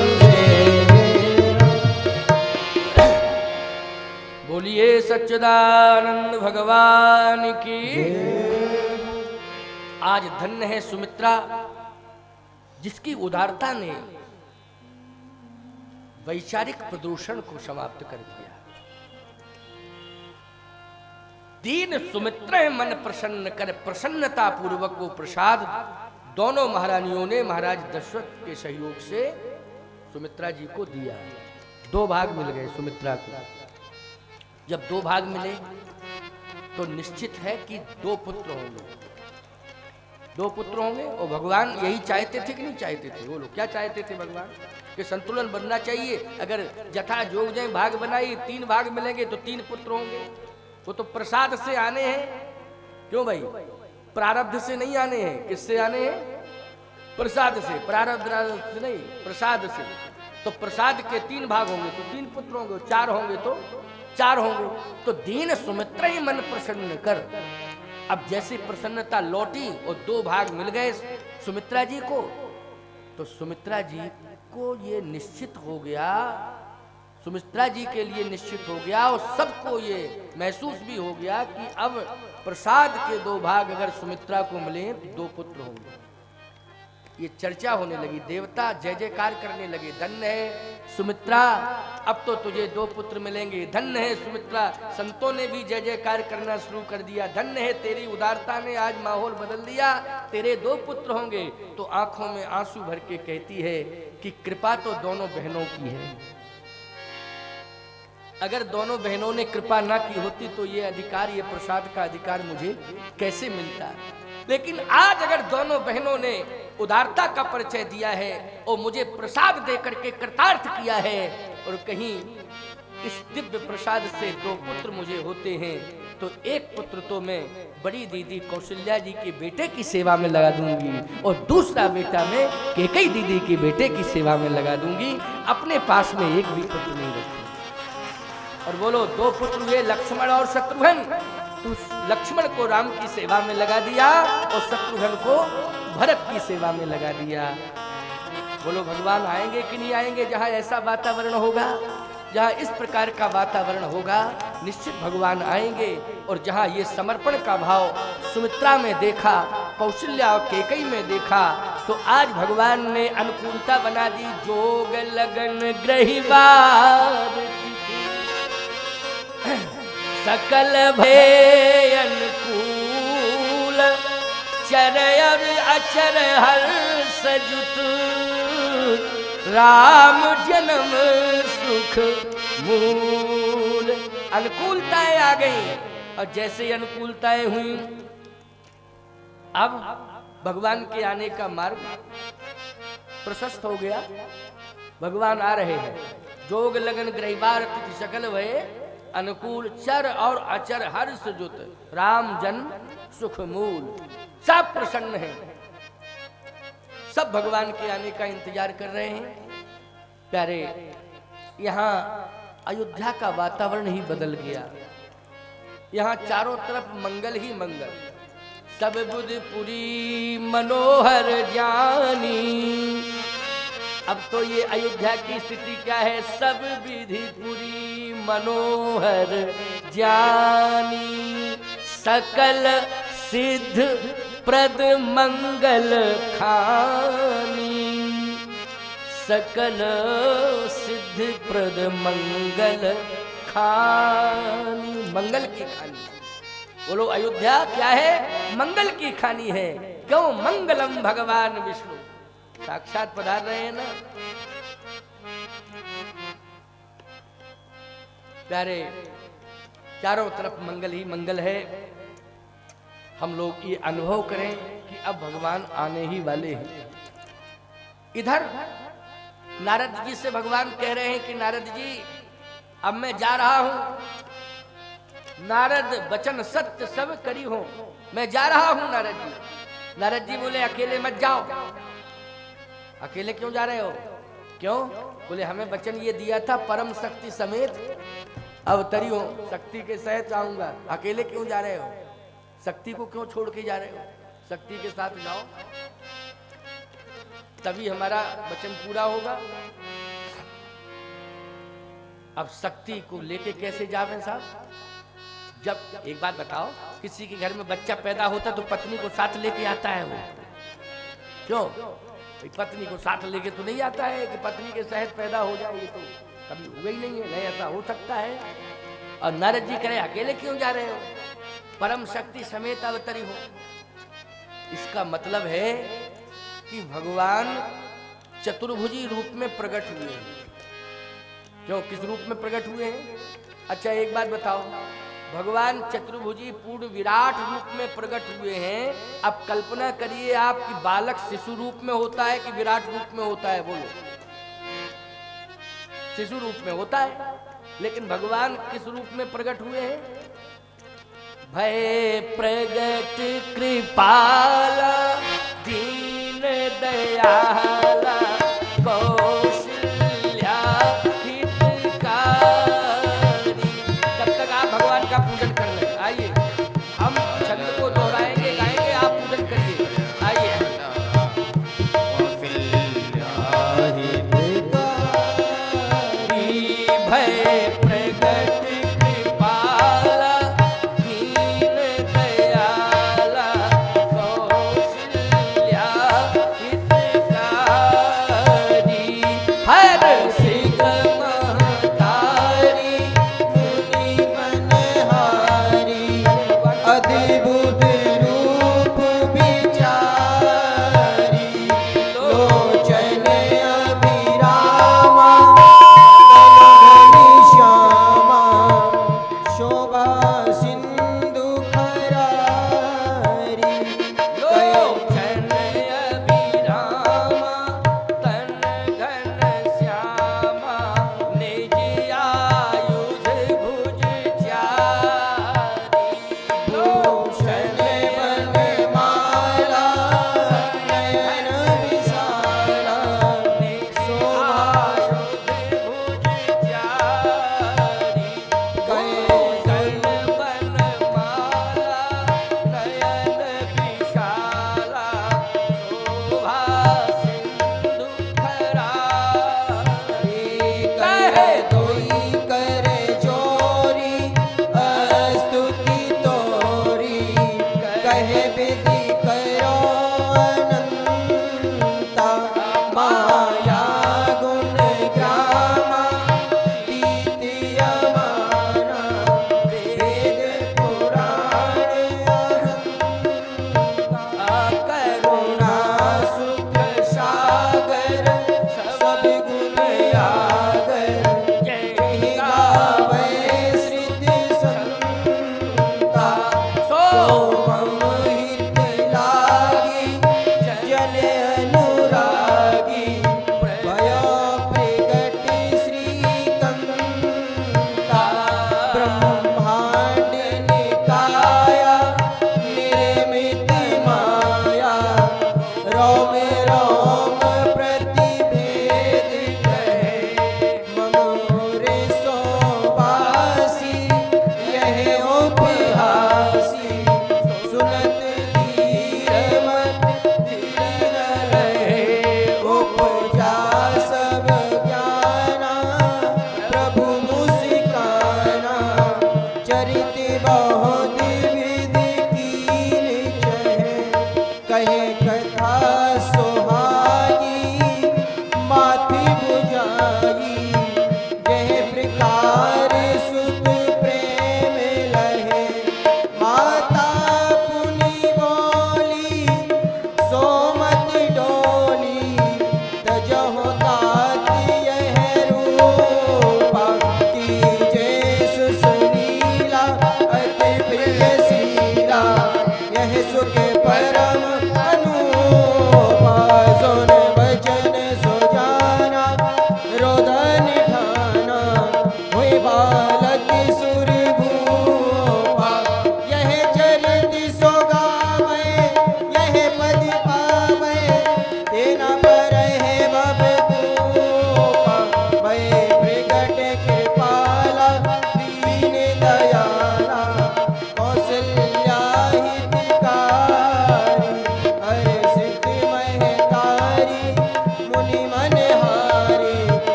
बोलिए सच्चिदानंद भगवान की। आज धन्य है सुमित्रा, जिसकी उदारता ने वैचारिक प्रदूषण को समाप्त कर दिया। दीन सुमित्र मन प्रसन्न कर, प्रसन्नता पूर्वक वो प्रसाद दोनों महारानियों ने महाराज दशरथ के सहयोग से सुमित्रा जी को दिया। 2 भाग मिल गए सुमित्रा को। जब 2 भाग मिले तो निश्चित है कि 2 पुत्र होंगे, 2 पुत्र होंगे। और भगवान यही चाहते थे कि नहीं चाहते थे? वो लोग क्या चाहते थे भगवान? कि संतुलन बनना चाहिए। अगर जथा जोग जाए भाग बनाई, 3 भाग मिलेंगे तो 3 पुत्र होंगे। वो तो प्रसाद से आने हैं। क्यों भाई? प्रारब्ध से नहीं आने हैं। किससे आने हैं? प्रसाद से। प्रारब्ध से नहीं, प्रसाद से। तो प्रसाद के 3 भाग होंगे तो 3 पुत्र होंगे, 4 होंगे तो 4 होंगे। तो दीन सुमित्र ही मन प्रसन्न कर। अब जैसी प्रसन्नता लौटी और 2 भाग मिल गए सुमित्रा जी को, तो सुमित्रा जी को ये निश्चित हो गया, सुमित्रा जी के लिए निश्चित हो गया और सबको ये महसूस भी हो गया कि अब प्रसाद के 2 भाग अगर सुमित्रा को मिले तो 2 पुत्र होंगे। ये चर्चा होने लगी, देवता जय जयकार करने लगे, धन्य है सुमित्रा, अब तो तुझे 2 पुत्र मिलेंगे, धन्य है सुमित्रा। संतों ने भी जय जयकार करना शुरू कर दिया, धन्य है तेरी उदारता ने आज माहौल बदल दिया, तेरे 2 पुत्र होंगे। तो आंखों में आंसू भर के कहती है कि कृपा तो दोनों बहनों की है। अगर दोनों बहनों ने कृपा ना की होती तो ये अधिकार, ये प्रसाद का अधिकार मुझे कैसे मिलता? लेकिन आज अगर दोनों बहनों ने उदारता का परिचय दिया है और मुझे प्रसाद देकर के कृतार्थ किया है, और कहीं इस दिव्य प्रसाद से 2 पुत्र मुझे होते हैं, तो 1 पुत्र तो मैं बड़ी दीदी कौशल्या जी के बेटे की सेवा में लगा दूंगी और दूसरा बेटा मैं कैकेयी दीदी के बेटे की सेवा में लगा दूंगी। अपने पास में 1 भी पुत्र नहीं रखूंगी। और बोलो 2 पुत्र हुए लक्ष्मण और शत्रुघ्न, तो लक्ष्मण को राम की सेवा में लगा दिया और शत्रुघ्न को भरत की सेवा में लगा दिया। बोलो भगवान आएंगे कि नहीं आएंगे? जहाँ ऐसा वातावरण होगा, जहाँ इस प्रकार का वातावरण होगा, निश्चित भगवान आएंगे। और जहाँ ये समर्पण का भाव सुमित्रा में देखा, कौशल्या और कैकेयी में देखा, तो आज भगवान ने अनुकूलता बना दी। जोग लगन ग्रहिवार सकल भय अनुकूल, चर और अचर हर्ष जुत, राम जन्म सुख मूल। अनुकूलताएं आ गई, और जैसे अनुकूलताएं हुई, अब भगवान के आने का मार्ग प्रशस्त हो गया। भगवान आ रहे हैं। जोग लगन ग्रहिवार तिथि सकल भय अनुकूल, चर और अचर हर्ष जुत, राम जन्म सुख मूल। सब प्रसन्न हैं, सब भगवान के आने का इंतजार कर रहे हैं। प्यारे, यहाँ अयोध्या का वातावरण ही बदल गया। यहाँ चारों तरफ मंगल ही मंगल। सब बुधपुरी मनोहर जानी। अब तो ये अयोध्या की स्थिति क्या है? सब विधिपुरी मनोहर जानी, सकल सिद्ध प्रद मंगल खानी, सकल सिद्ध प्रद मंगल खानी। मंगल की खानी। बोलो अयोध्या क्या है? मंगल की खानी है। क्यों? मंगलम भगवान विष्णु साक्षात पधार रहे हैं ना। प्यारे, चारों तरफ मंगल ही मंगल है। हम लोग ये अनुभव करें कि अब भगवान आने ही वाले हैं। इधर नारद जी से भगवान कह रहे हैं कि नारद जी अब मैं जा रहा हूं। नारद वचन सत्य सब करी हो, मैं जा रहा हूं नारद जी। नारद जी बोले अकेले मत जाओ। अकेले क्यों जा रहे हो? क्यों? बोले हमें वचन ये दिया था परम शक्ति समेत अवतरी हो, शक्ति के सहित आऊंगा। अकेले क्यों जा रहे हो? शक्ति को क्यों छोड़ के जा रहे हो? शक्ति के साथ जाओ, तभी हमारा वचन पूरा होगा। अब शक्ति को लेके कैसे जावे साहब? जब एक बात बताओ, किसी के घर में बच्चा पैदा होता तो पत्नी को साथ लेके आता है वो, क्यों? पत्नी को साथ लेके तो नहीं आता है कि पत्नी के सहित पैदा हो जाए, ये तो कभी हुआ ही नहीं है। नहीं ऐसा हो सकता है। और नारद जी कहे अकेले क्यों जा रहे हो? परम शक्ति समेत अवतरी हो। इसका मतलब है कि भगवान चतुर्भुजी रूप में प्रकट हुए हैं। क्यों? किस रूप में प्रकट हुए हैं? अच्छा एक बात बताओ, भगवान चतुर्भुजी पूर्ण विराट रूप में प्रकट हुए हैं। अब कल्पना करिए आप कि बालक शिशु रूप में होता है कि विराट रूप में होता है? बोलो, शिशु रूप में होता है। लेकिन भगवान किस रूप में प्रकट हुए हैं? भय प्रगट कृपाला दीन दयाला कौशल्या हितकारी। तब तक आप भगवान का पूजन कर लें। आइए हम छंद को दोहराएंगे, गाएंगे, आप पूजन करिए। आइए भय प्रगट कृपाला दीन दयाला कौशल्या हितकारी।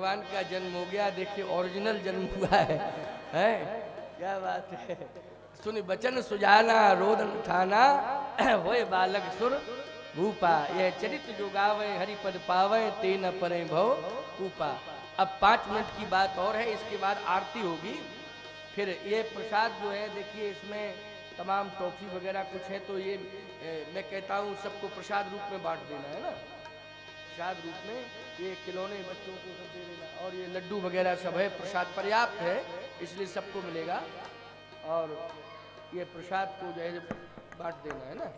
भगवान का जन्म हो गया, देखिए ओरिजिनल जन्म हुआ है, हैं? क्या बात है। सुनि बचन सुजाना रोदन ठाना होए बालक सुर भूपा, यह चरित्र जो गावे हरिपद पावे ते न परे भव कूपा। अब 5 मिनट की बात और है, इसके बाद आरती होगी। फिर ये प्रसाद जो है देखिए इसमें तमाम टॉफी वगैरह कुछ है, तो ये मैं कहता हूँ सबको प्रसाद रूप में बांट देना है ना, प्रसाद रूप में ये खिलौने बच्चों को सब दे देना, और ये लड्डू वगैरह सब है, प्रसाद पर्याप्त है इसलिए सबको मिलेगा, और ये प्रसाद को जो है बांट देना है ना।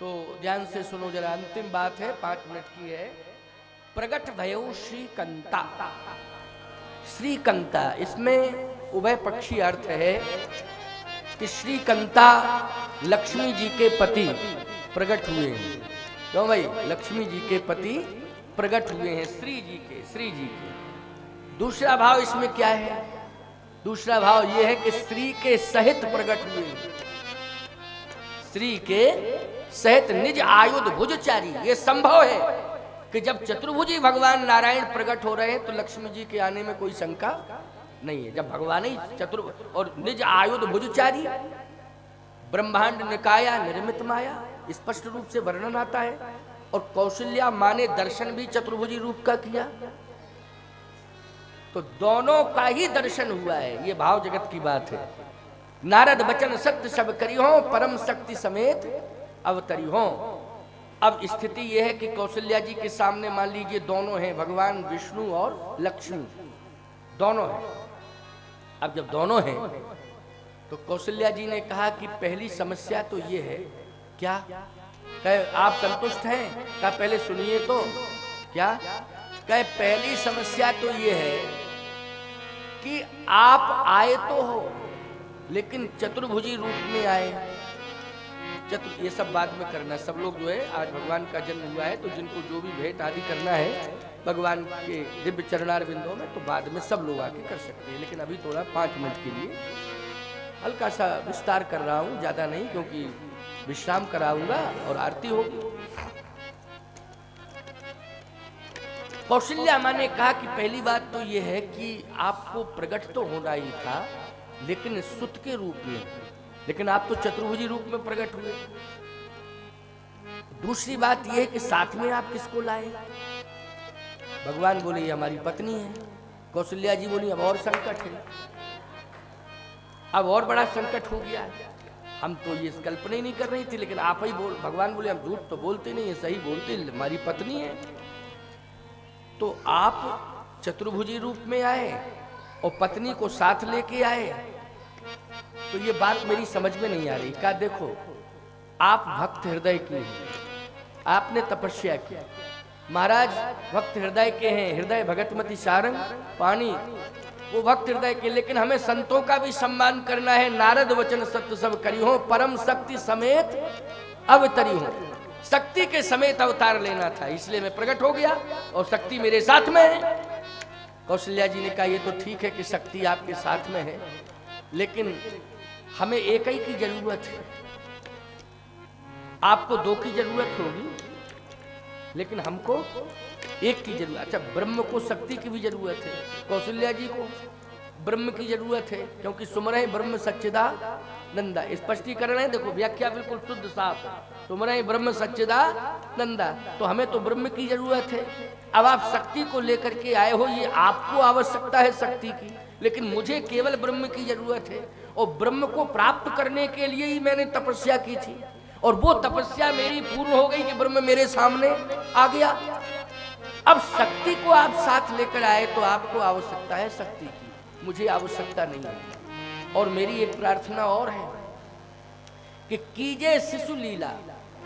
तो ध्यान से सुनो जरा, अंतिम बात है 5 मिनट की है। प्रगट भयो श्रीकंता, श्रीकंता इसमें उभय पक्षी अर्थ है कि श्रीकंता लक्ष्मी जी के पति प्रकट हुए हैं। क्यों भाई, लक्ष्मी जी के पति प्रकट हुए हैं, श्री जी के। दूसरा भाव इसमें क्या है, दूसरा भाव यह है कि श्री के सहित प्रकट हुए हैं, श्री के सहित निज आयुध भुजचारी। ये संभव है कि जब चतुर्भुजी भगवान नारायण प्रकट हो रहे हैं तो लक्ष्मी जी के आने में कोई शंका नहीं है। जब भगवान ही और निज आयुध भुजचारी, ब्रह्मांड निकाया निर्मित माया, स्पष्ट रूप से वर्णन आता है। और कौशल्या माँ ने दर्शन भी चतुर्भुजी रूप का किया, तो दोनों का ही दर्शन हुआ है। ये भाव जगत की बात है। नारद बचन सत्य सब करी हो, परम शक्ति समेत अवतरी हो। अब स्थिति यह है कि कौशल्या जी के सामने मान लीजिए दोनों हैं, भगवान विष्णु और लक्ष्मी, दोनों हैं। अब जब दोनों हैं तो कौशल्या जी ने कहा कि पहली समस्या तो ये है, क्या कहे आप संतुष्ट हैं? कहा पहले सुनिए तो, क्या कहे पहली समस्या तो ये है कि आप आए तो हो लेकिन चतुर्भुजी रूप में आए। ये सब बाद में करना, सब लोग जो है आज भगवान का जन्म हुआ है तो जिनको जो भी भेंट आदि करना है भगवान के दिव्य चरणार बिंदों में, तो बाद में सब लोग आके कर सकते हैं। लेकिन अभी थोड़ा 5 मिनट के लिए हल्का सा विस्तार कर रहा हूँ, ज्यादा नहीं, क्योंकि विश्राम कराऊंगा और आरती होगी। कौशल्या माँ ने कहा कि पहली बात तो ये है कि आपको प्रकट तो होना ही था लेकिन सुत के रूप में, लेकिन आप तो चतुर्भुजी रूप में प्रकट हुए। दूसरी बात यह है कि साथ में आप किसको लाए? भगवान बोले ये हमारी पत्नी है। कौशल्या जी बोली अब और संकट है, अब और बड़ा संकट हो गया है, हम तो ये कल्पना ही नहीं कर रही थी, लेकिन आप ही बोल। भगवान बोले हम झूठ तो बोलते नहीं, ये सही बोलते, हमारी पत्नी है। तो आप चतुर्भुजी रूप में आए और पत्नी को साथ लेके आए, तो ये बात मेरी समझ में नहीं आ रही। क्या देखो, आप भक्त हृदय की हैं, आपने तपस्या की, महाराज भक्त हृदय के हैं, हृदय भगतमती सारंग पानी, वो भक्त हृदय के, लेकिन हमें संतों का भी सम्मान करना है। नारद वचन सत्य सब करी हो, परम शक्ति समेत अवतरी हो। शक्ति के समेत अवतार लेना था, इसलिए मैं प्रकट हो गया और शक्ति मेरे साथ में है। कौशल्या जी ने कहा ये तो ठीक है कि शक्ति आपके साथ में है, लेकिन हमें एक ही की जरूरत है, आपको 2 की जरूरत होगी लेकिन हमको 1 की जरूरत। अच्छा, ब्रह्म को शक्ति की भी जरूरत है, कौशल्या जी को ब्रह्म की जरूरत है, क्योंकि सुमरहि ब्रह्म सच्चिदानंदा, स्पष्टीकरण है। देखो व्याख्या बिल्कुल शुद्ध साफ है, सुमरहि ब्रह्म सच्चिदानंदा, तो हमें तो ब्रह्म की जरूरत है। अब आप शक्ति को लेकर के आए हो, ये आपको आवश्यकता है शक्ति की, लेकिन मुझे केवल ब्रह्म की जरूरत है। और ब्रह्म को प्राप्त करने के लिए ही मैंने तपस्या की थी, और वो तपस्या मेरी पूर्ण हो गई कि ब्रह्म मेरे सामने आ गया। अब शक्ति को आप साथ लेकर आए तो आपको आवश्यकता है शक्ति की, मुझे आवश्यकता नहीं है। और मेरी एक प्रार्थना और है कि कीजिए शिशु लीला,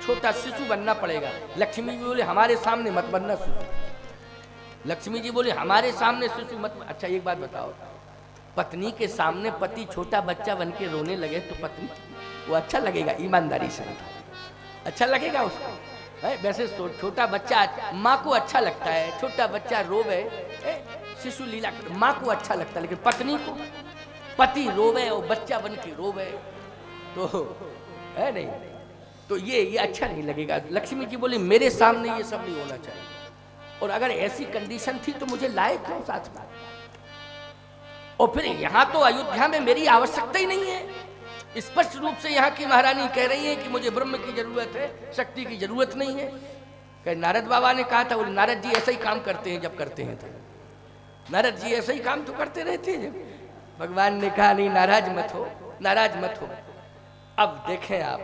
छोटा शिशु बनना पड़ेगा। लक्ष्मी जी बोले हमारे सामने मत बनना शिशु, लक्ष्मी जी बोले हमारे सामने शिशु मत। अच्छा एक बात बताओ, पत्नी के सामने पति छोटा बच्चा बन के रोने लगे तो पत्नी वो अच्छा लगेगा? ईमानदारी से अच्छा लगेगा उसको? वैसे छोटा बच्चा माँ को अच्छा लगता है, छोटा बच्चा रोवे, शिशु लीला माँ को अच्छा लगता है, लेकिन पत्नी को, पति रोवे और बच्चा बन के रोवे तो है नहीं, तो ये अच्छा नहीं लगेगा। लक्ष्मी जी बोली मेरे सामने ये सब नहीं होना चाहिए। और अगर ऐसी कंडीशन थी तो मुझे लाए क्यों साथ में? और फिर यहां तो अयोध्या में मेरी आवश्यकता ही नहीं है। स्पष्ट रूप से यहाँ की महारानी कह रही है कि मुझे ब्रह्म की जरूरत है, शक्ति की जरूरत नहीं है। कह नारद बाबा ने कहा था, बोले नारद जी ऐसा ही काम करते हैं जब करते हैं तो, नारद जी ऐसा ही काम तो करते रहते हैं जब। भगवान ने कहा नहीं, नाराज मत हो, नाराज मत हो। अब देखें आप,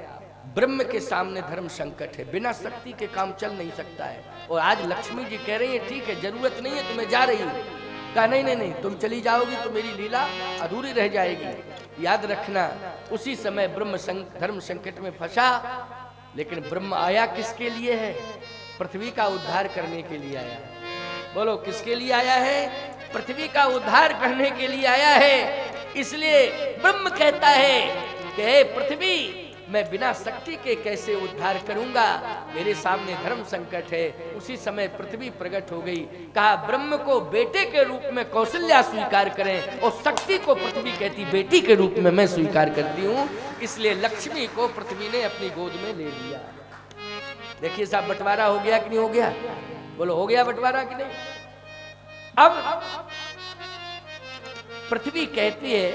ब्रह्म के सामने धर्म संकट है, बिना शक्ति के काम चल नहीं सकता है। और आज लक्ष्मी जी कह रही है ठीक है जरूरत नहीं है तो मैं जा रही हूँ। कहा नहीं नहीं नहीं, तुम चली जाओगी तो मेरी लीला अधूरी रह जाएगी। याद रखना उसी समय ब्रह्म धर्म संकट में फंसा, लेकिन ब्रह्म आया किसके लिए है? पृथ्वी का उद्धार करने के लिए आया है। बोलो किसके लिए आया है? पृथ्वी का उद्धार करने के लिए आया है। इसलिए ब्रह्म कहता है कि हे पृथ्वी, मैं बिना शक्ति के कैसे उद्धार करूंगा, मेरे सामने धर्म संकट है। उसी समय पृथ्वी प्रकट हो गई। कहा ब्रह्म को बेटे के रूप में कौशल्या स्वीकार करें, और शक्ति को पृथ्वी कहती बेटी के रूप में मैं स्वीकार करती हूँ। इसलिए लक्ष्मी को पृथ्वी ने अपनी गोद में ले लिया। देखिए साहब, बंटवारा हो गया कि नहीं हो गया? बोलो हो गया बंटवारा कि नहीं? अब पृथ्वी कहती है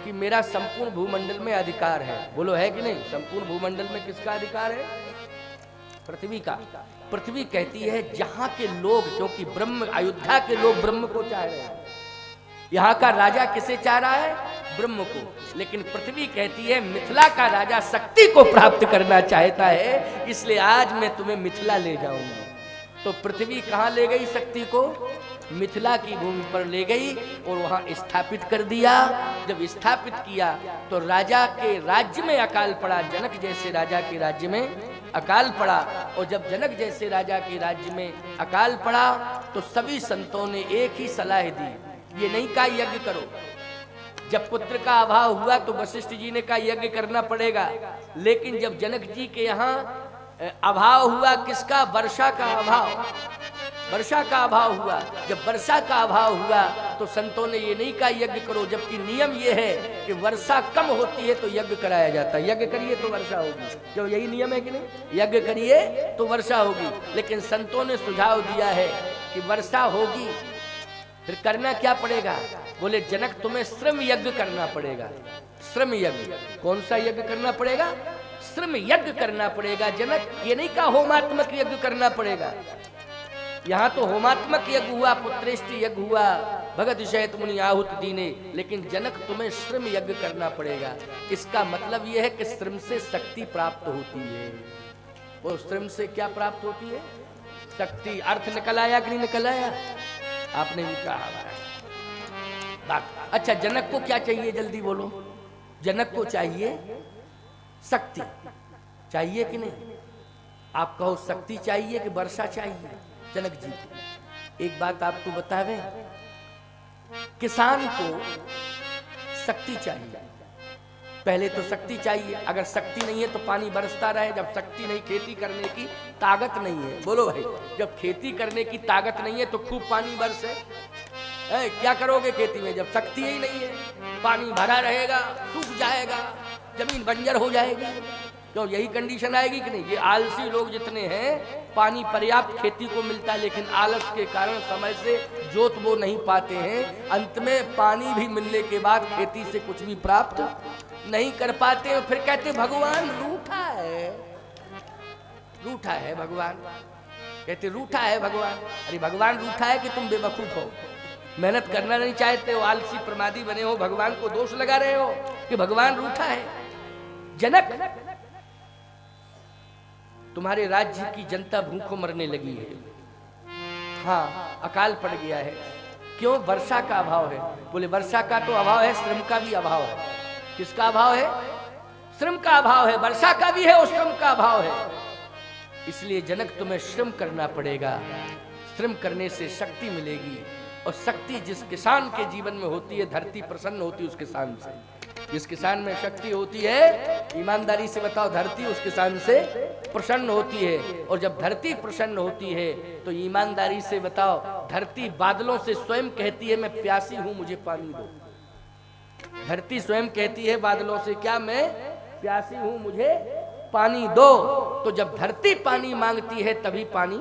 कि मेरा संपूर्ण भूमंडल में अधिकार है। बोलो है कि नहीं? संपूर्ण भूमंडल में किसका अधिकार है? पृथ्वी का। पृथ्वी कहती है जहां के लोग, क्योंकि ब्रह्म, अयोध्या के लोग ब्रह्म को चाह रहे हैं, यहाँ का राजा किसे चाह रहा है? ब्रह्म को। लेकिन पृथ्वी कहती है मिथिला का राजा शक्ति को प्राप्त करना चाहता है, इसलिए आज मैं तुम्हें मिथिला ले जाऊंगी। तो पृथ्वी कहाँ ले गई शक्ति को? मिथिला की भूमि पर ले गई और वहां स्थापित कर दिया। जब स्थापित किया तो राजा के राज्य में अकाल पड़ा, जनक जैसे राजा के राज्य में अकाल पड़ा। और जब जनक जैसे राजा के राज्य में अकाल पड़ा तो सभी संतों ने एक ही सलाह दी, ये नहीं कहा यज्ञ करो। जब पुत्र का अभाव हुआ तो वशिष्ठ जी ने कहा यज्ञ करना पड़ेगा, लेकिन जब जनक जी के यहाँ अभाव हुआ, किसका? वर्षा का अभाव, वर्षा का अभाव हुआ। जब वर्षा का अभाव हुआ तो संतों ने ये नहीं कहा यज्ञ करो, जबकि नियम ये है कि वर्षा कम होती है तो यज्ञ कराया जाता है। यज्ञ करिए तो वर्षा होगी, जो यही नियम है कि नहीं? यज्ञ करिए तो वर्षा होगी। लेकिन संतों ने सुझाव दिया है कि वर्षा होगी, फिर करना क्या पड़ेगा? बोले जनक तुम्हें श्रम यज्ञ करना पड़ेगा। श्रम यज्ञ, कौन सा यज्ञ करना पड़ेगा? श्रम यज्ञ करना पड़ेगा जनक। ये नहीं कहा होमात्मक यज्ञ करना पड़ेगा। यहाँ तो होमात्मक यज्ञ हुआ, पुत्रेष्टि यज्ञ हुआ, भगत शयत मुनि आहुत दीने, लेकिन जनक तुम्हें श्रम यज्ञ करना पड़ेगा। इसका मतलब यह है कि श्रम से शक्ति प्राप्त होती है। और श्रम से क्या प्राप्त होती है? शक्ति। अर्थ निकल आया कि नहीं निकल आया? आपने भी कहा बात। अच्छा, जनक को क्या चाहिए? जल्दी बोलो। जनक को चाहिए शक्ति। चाहिए कि नहीं? आप कहो शक्ति चाहिए कि वर्षा चाहिए? जनक जी को एक बात आपको बतावे, किसान को शक्ति चाहिए। पहले तो शक्ति चाहिए, अगर शक्ति नहीं है तो पानी बरसता रहे। जब शक्ति नहीं, खेती करने की ताकत नहीं है, बोलो भाई, जब खेती करने की ताकत नहीं है तो खूब पानी बरसे, क्या करोगे खेती में? जब शक्ति ही नहीं है, पानी भरा रहेगा, सूख जाएगा, जमीन बंजर हो जाएगी। तो यही कंडीशन आएगी कि नहीं? ये आलसी लोग जितने हैं, पानी पर्याप्त खेती को मिलता है, लेकिन आलस के कारण समय से जोत वो नहीं पाते हैं। अंत में पानी भी मिलने के बाद खेती से कुछ भी प्राप्त नहीं कर पाते हैं। फिर कहते भगवान रूठा है, रूठा है भगवान। कहते रूठा है भगवान। अरे भगवान रूठा है कि तुम बेवकूफ हो, मेहनत करना नहीं चाहते हो, आलसी प्रमादी बने हो, भगवान को दोष लगा रहे हो कि भगवान रूठा है। जनक, तुम्हारे राज्य की जनता भूखों मरने लगी है। हाँ, अकाल पड़ गया है। क्यों? वर्षा का अभाव है। बोले वर्षा का तो अभाव है, श्रम का भी अभाव है। किसका अभाव है? श्रम का अभाव है। वर्षा का भी है और श्रम का अभाव है। इसलिए जनक तुम्हें श्रम करना पड़ेगा। श्रम करने से शक्ति मिलेगी, और शक्ति जिस किसान के जीवन में होती है, धरती प्रसन्न होती है उस किसान से। जिस किसान में शक्ति होती है, ईमानदारी से बताओ, धरती उस किसान से प्रसन्न होती है। और जब धरती प्रसन्न होती है तो ईमानदारी से बताओ, धरती बादलों से स्वयं कहती है मैं प्यासी हूं, मुझे पानी दो। धरती स्वयं कहती है बादलों से, क्या मैं प्यासी हूं, मुझे पानी दो। तो जब धरती पानी मांगती है तभी पानी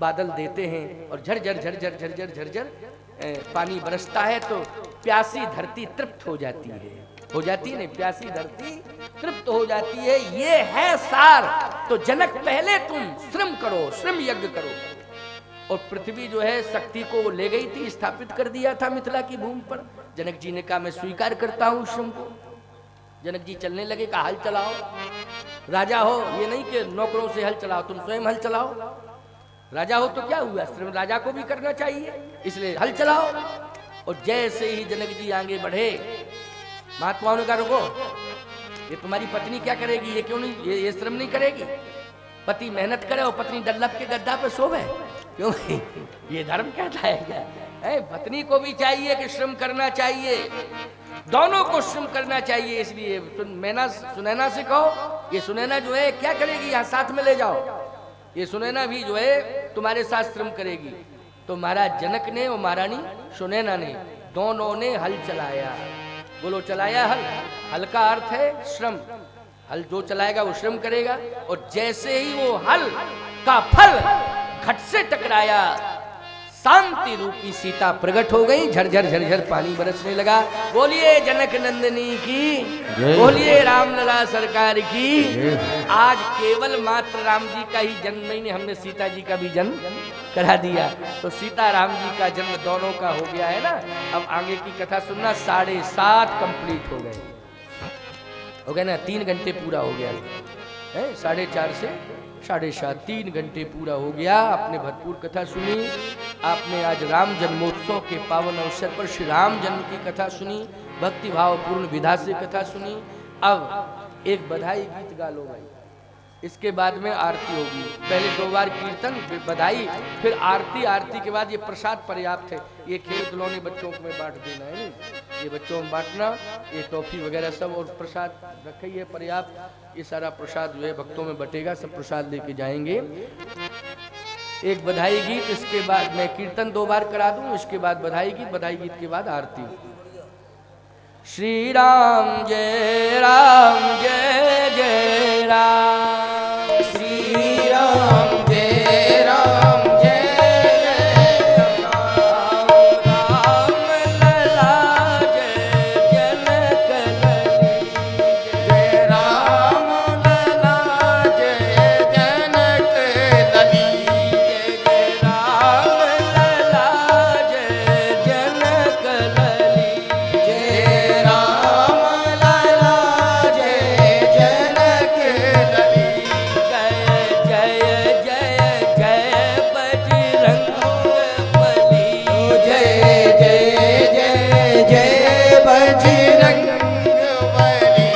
बादल देते हैं और झरझर झरझर झरझर झरझर पानी बरसता है तो प्यासी धरती तृप्त हो जाती है ना, प्यासी धरती तृप्त हो जाती है। ये है सार। तो जनक पहले तुम श्रम करो, श्रम यज्ञ करो। और पृथ्वी जो है शक्ति को ले गई थी, स्थापित कर दिया था मिथिला की भूमि पर। जनक जी ने कहा मैं स्वीकार करता हूं श्रम को। जनक जी चलने लगे, कहा हल चलाओ। राजा हो, ये नहीं कि नौकरों से हल चलाओ, तुम स्वयं हल चलाओ। राजा हो तो क्या हुआ, श्रम राजा को भी करना चाहिए, इसलिए हल चलाओ। और जैसे ही जनक जी आगे बढ़े, महात्माओं ने कहा रुको, ये तुम्हारी पत्नी क्या करेगी, ये क्यों नहीं, ये श्रम नहीं करेगी। पति मेहनत करे और पत्नी डल्लभ के गद्दा पे सोवे, क्यों ये धर्म कहता है क्या। पत्नी को भी चाहिए कि श्रम करना चाहिए, दोनों को श्रम करना चाहिए। इसलिए सुनैना से कहो, ये सुनैना जो है क्या करेगी, यहाँ साथ में ले जाओ, ये सुनैना भी जो है तुम्हारे साथ श्रम करेगी। तो महाराज जनक ने और महारानी सुनैना ने दोनों ने हल चलाया। बोलो चलाया हल। हल का अर्थ है श्रम। हल जो चलाएगा वो श्रम करेगा। और जैसे ही वो हल का फल घट से टकराया, शांति रूपी सीता प्रकट हो गई, झरझर झरझर पानी बरसने लगा। बोलिए जनक नंदिनी की, बोलिए रामलला सरकार की। आज केवल मात्र राम जी का ही जन्म नहीं, हमने सीता जी का भी जन्म करा दिया। तो सीता राम जी का जन्म दोनों का हो गया है ना। अब आगे की कथा सुनना। 7:30 कंप्लीट हो गए ना, 3 घंटे पूरा हो गया है। 4:30 से 7:30 3 घंटे पूरा हो गया। आपने भरपूर कथा सुनी। आपने आज राम जन्मोत्सव के पावन अवसर पर श्री राम जन्म की कथा सुनी, भक्ति भाव पूर्ण विधा से कथा सुनी। अब एक बधाई गीत गा लो भाई, इसके बाद में आरती होगी। पहले 2 बार कीर्तन, फिर बधाई, फिर आरती। आरती के बाद ये प्रसाद पर्याप्त है। ये खेल खिलौने बच्चों को में बांट देना है, नहीं ये बच्चों में बांटना, ये टॉफी वगैरह सब, और प्रसाद रखिए पर्याप्त। ये सारा प्रसाद जो है भक्तों में बटेगा, सब प्रसाद लेके जाएंगे। एक बधाई गीत, इसके बाद मैं कीर्तन 2 बार करा दूं, इसके बाद बधाई गीत के बाद आरती। श्री राम जय जय राम, श्री राम जय राम जय जय राम, राम लला जय जनक लली, जय राम लला जय जनक लली, जय राम लला जय जनक लली, जय राम लला जय जनक लली, जय जय जय जय बजरंग बली, जय जय जय जय बजरंग बली,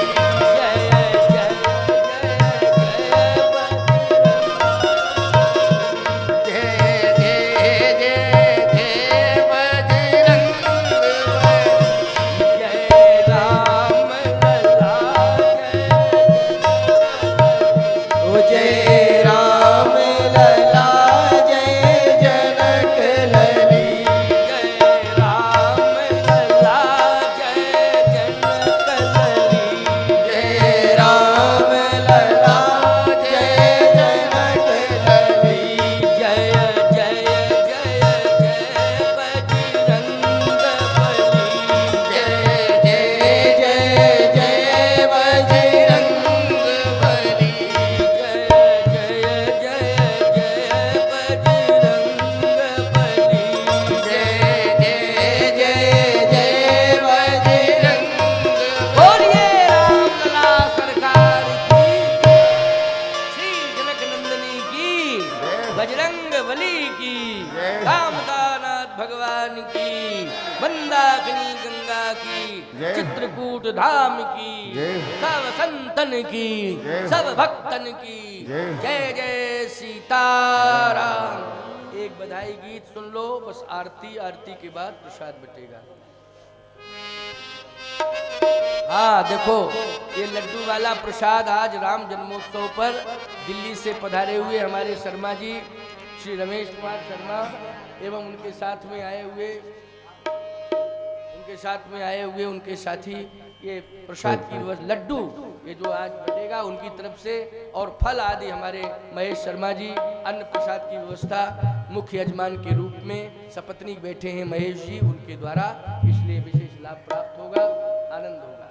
जय जय जय जय जय जय बजरंग बली, जय राम लला ओ जय राम लला जय जनक लली, जय राम लला जय जनक लली, जय राम लला जय जनक लली, जय जय जय जय बजरंग बली, जय जय जय जय बजरंग बली, जय जय जय जय बजरंग बली, जय जय जय जय बजरंग बोलिए रामलला सरकार की, श्री जनक नंदिनी की, बजरंग बली की, जय। कामदानाथ भगवान की, मंदाकिनी गंगा की, जय। चित्रकूट धाम की, जय। सब संतन की, जय। सब भक्तन की, जय। जय जय सीताराम। एक बधाई गीत सुन लो, बस आरती के बाद प्रसाद बटेगा। हाँ देखो, ये लड्डू वाला प्रसाद आज राम जन्मोत्सव पर दिल्ली से पधारे हुए हमारे शर्मा जी, श्री रमेश कुमार शर्मा, एवं उनके साथ में आए हुए उनके साथी, ये प्रसाद की व्यवस्था, लड्डू ये जो आज बटेगा उनकी तरफ से, और फल आदि हमारे महेश शर्मा जी, अन्न प्रसाद की व्यवस्था मुख्य यजमान के रूप में सपत्नीक बैठे हैं महेश जी, उनके द्वारा इसलिए विशेष लाभ प्राप्त होगा, आनंद होगा।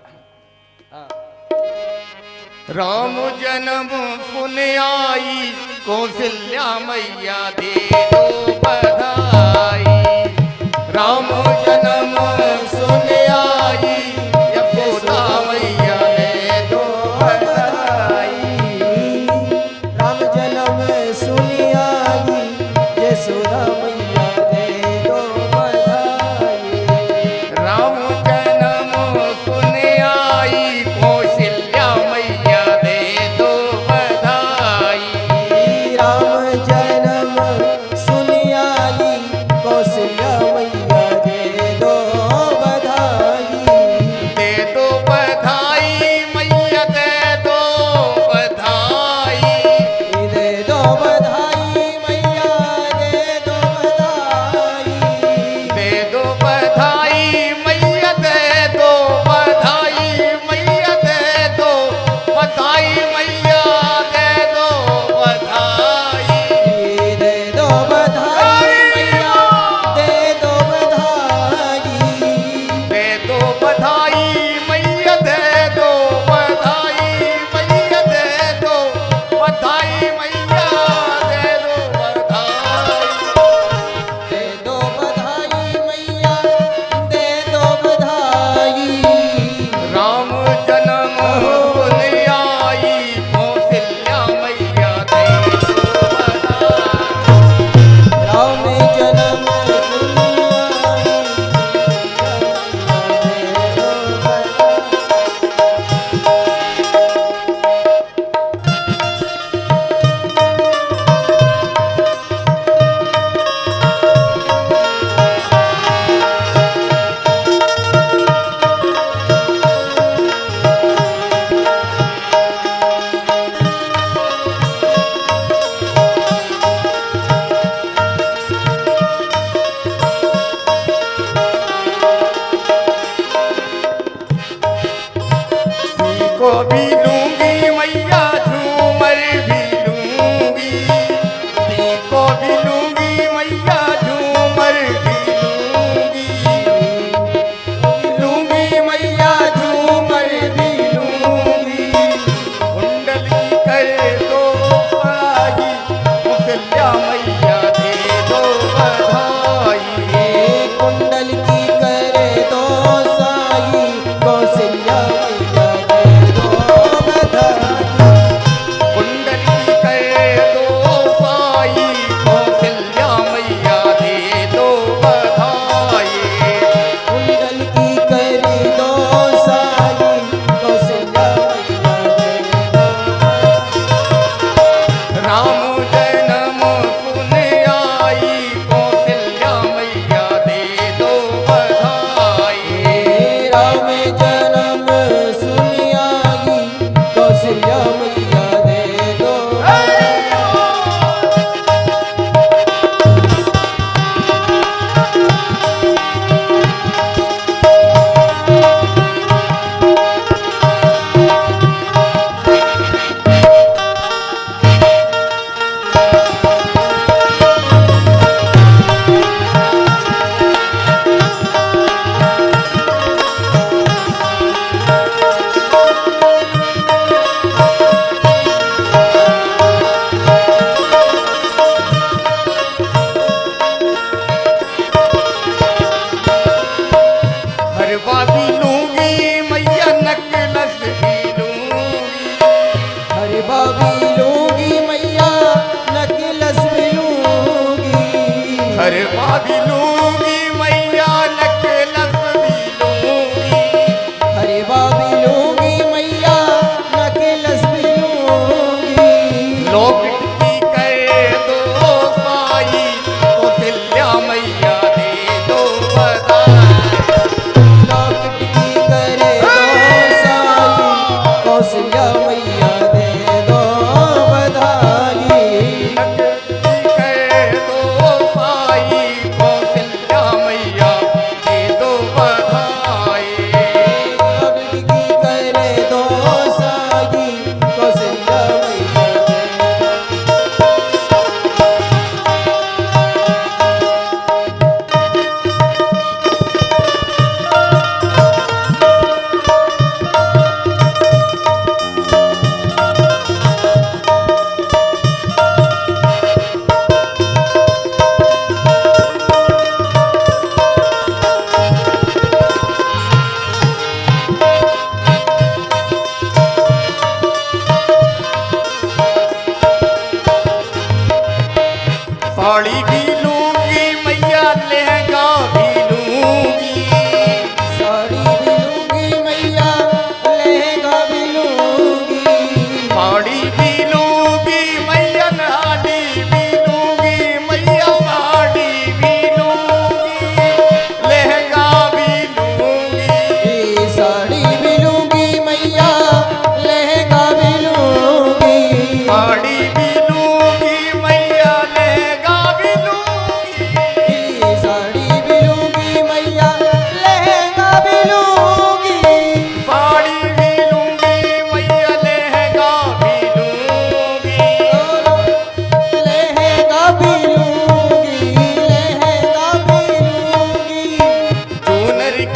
हाँ। राम जन्म सुन आई कौशल्या मैया दे दो बधाई। राम जन्म सुन आई यशोदा मैया दे दो बधाई। राम जन्म सुनी आई यशोदा मैया दे दो बधाई। राम जन्म सुन आई कौशल्या मैया दे दो बधाई। राम जन्म सुनी आई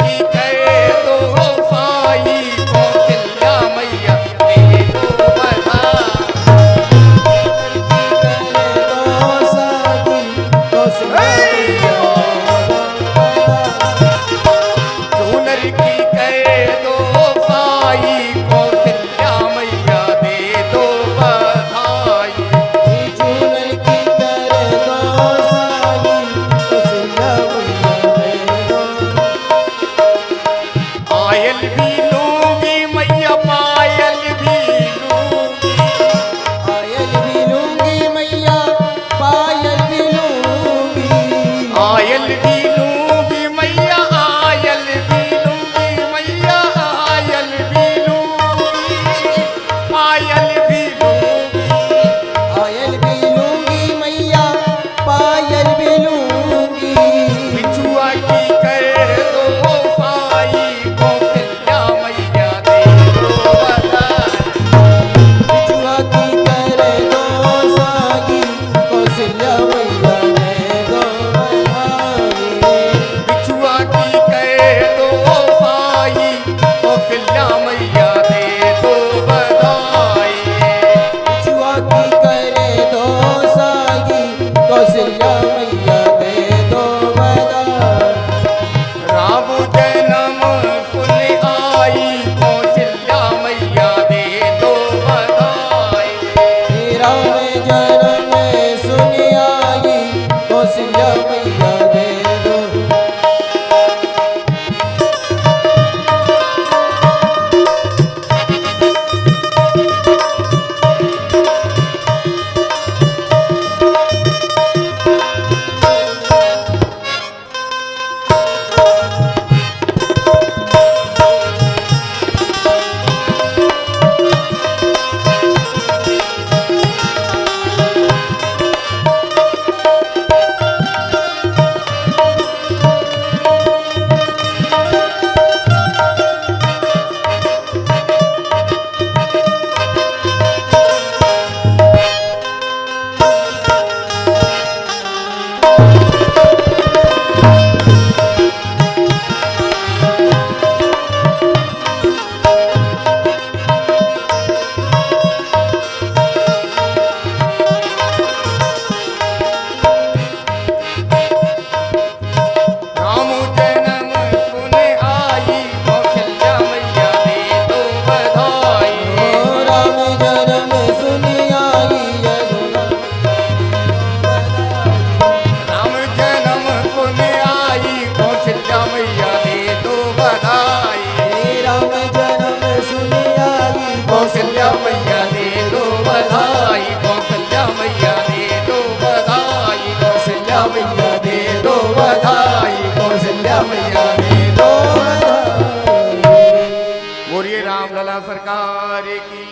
की करे दो साई कौशल्या मैया दे दो सुनर की करे दो साई कौशल्या मैया दे दो बधाई पायल भी लूंगी मैया पायल भी लूंगी आयल भी लूंगी मैया आयल भी लूंगी मैया आयल भी लूंगी पायल भी लूंगी बिछुआ की कर दो साई कौशल्या मैया दे दो बधाई बिछुआ की कर दो साई कौशल्या मैया दे दो बधाई कौशल्या मैया दे दो बधाई राम जन्म सुन आई कौशल्या मैया दे दो बधाई राम जन्म सुन आई कौशल्या मैया दे दो राम जन्म सुन आई कौशल्या मैया दे दो बधाई राम जन्म सुन आई यशोदा राम जन्म सुन आई कौशल्या मैया दे दो बधाई राम जन्म सुन आई कौशल्या मैया दे दो बधाई कौशल्या मैया दे दो बधाई कौशल्या मैया दे दो बधाई कौशल्या मैया दे दो बधाई। बोलिए रामलला सरकार की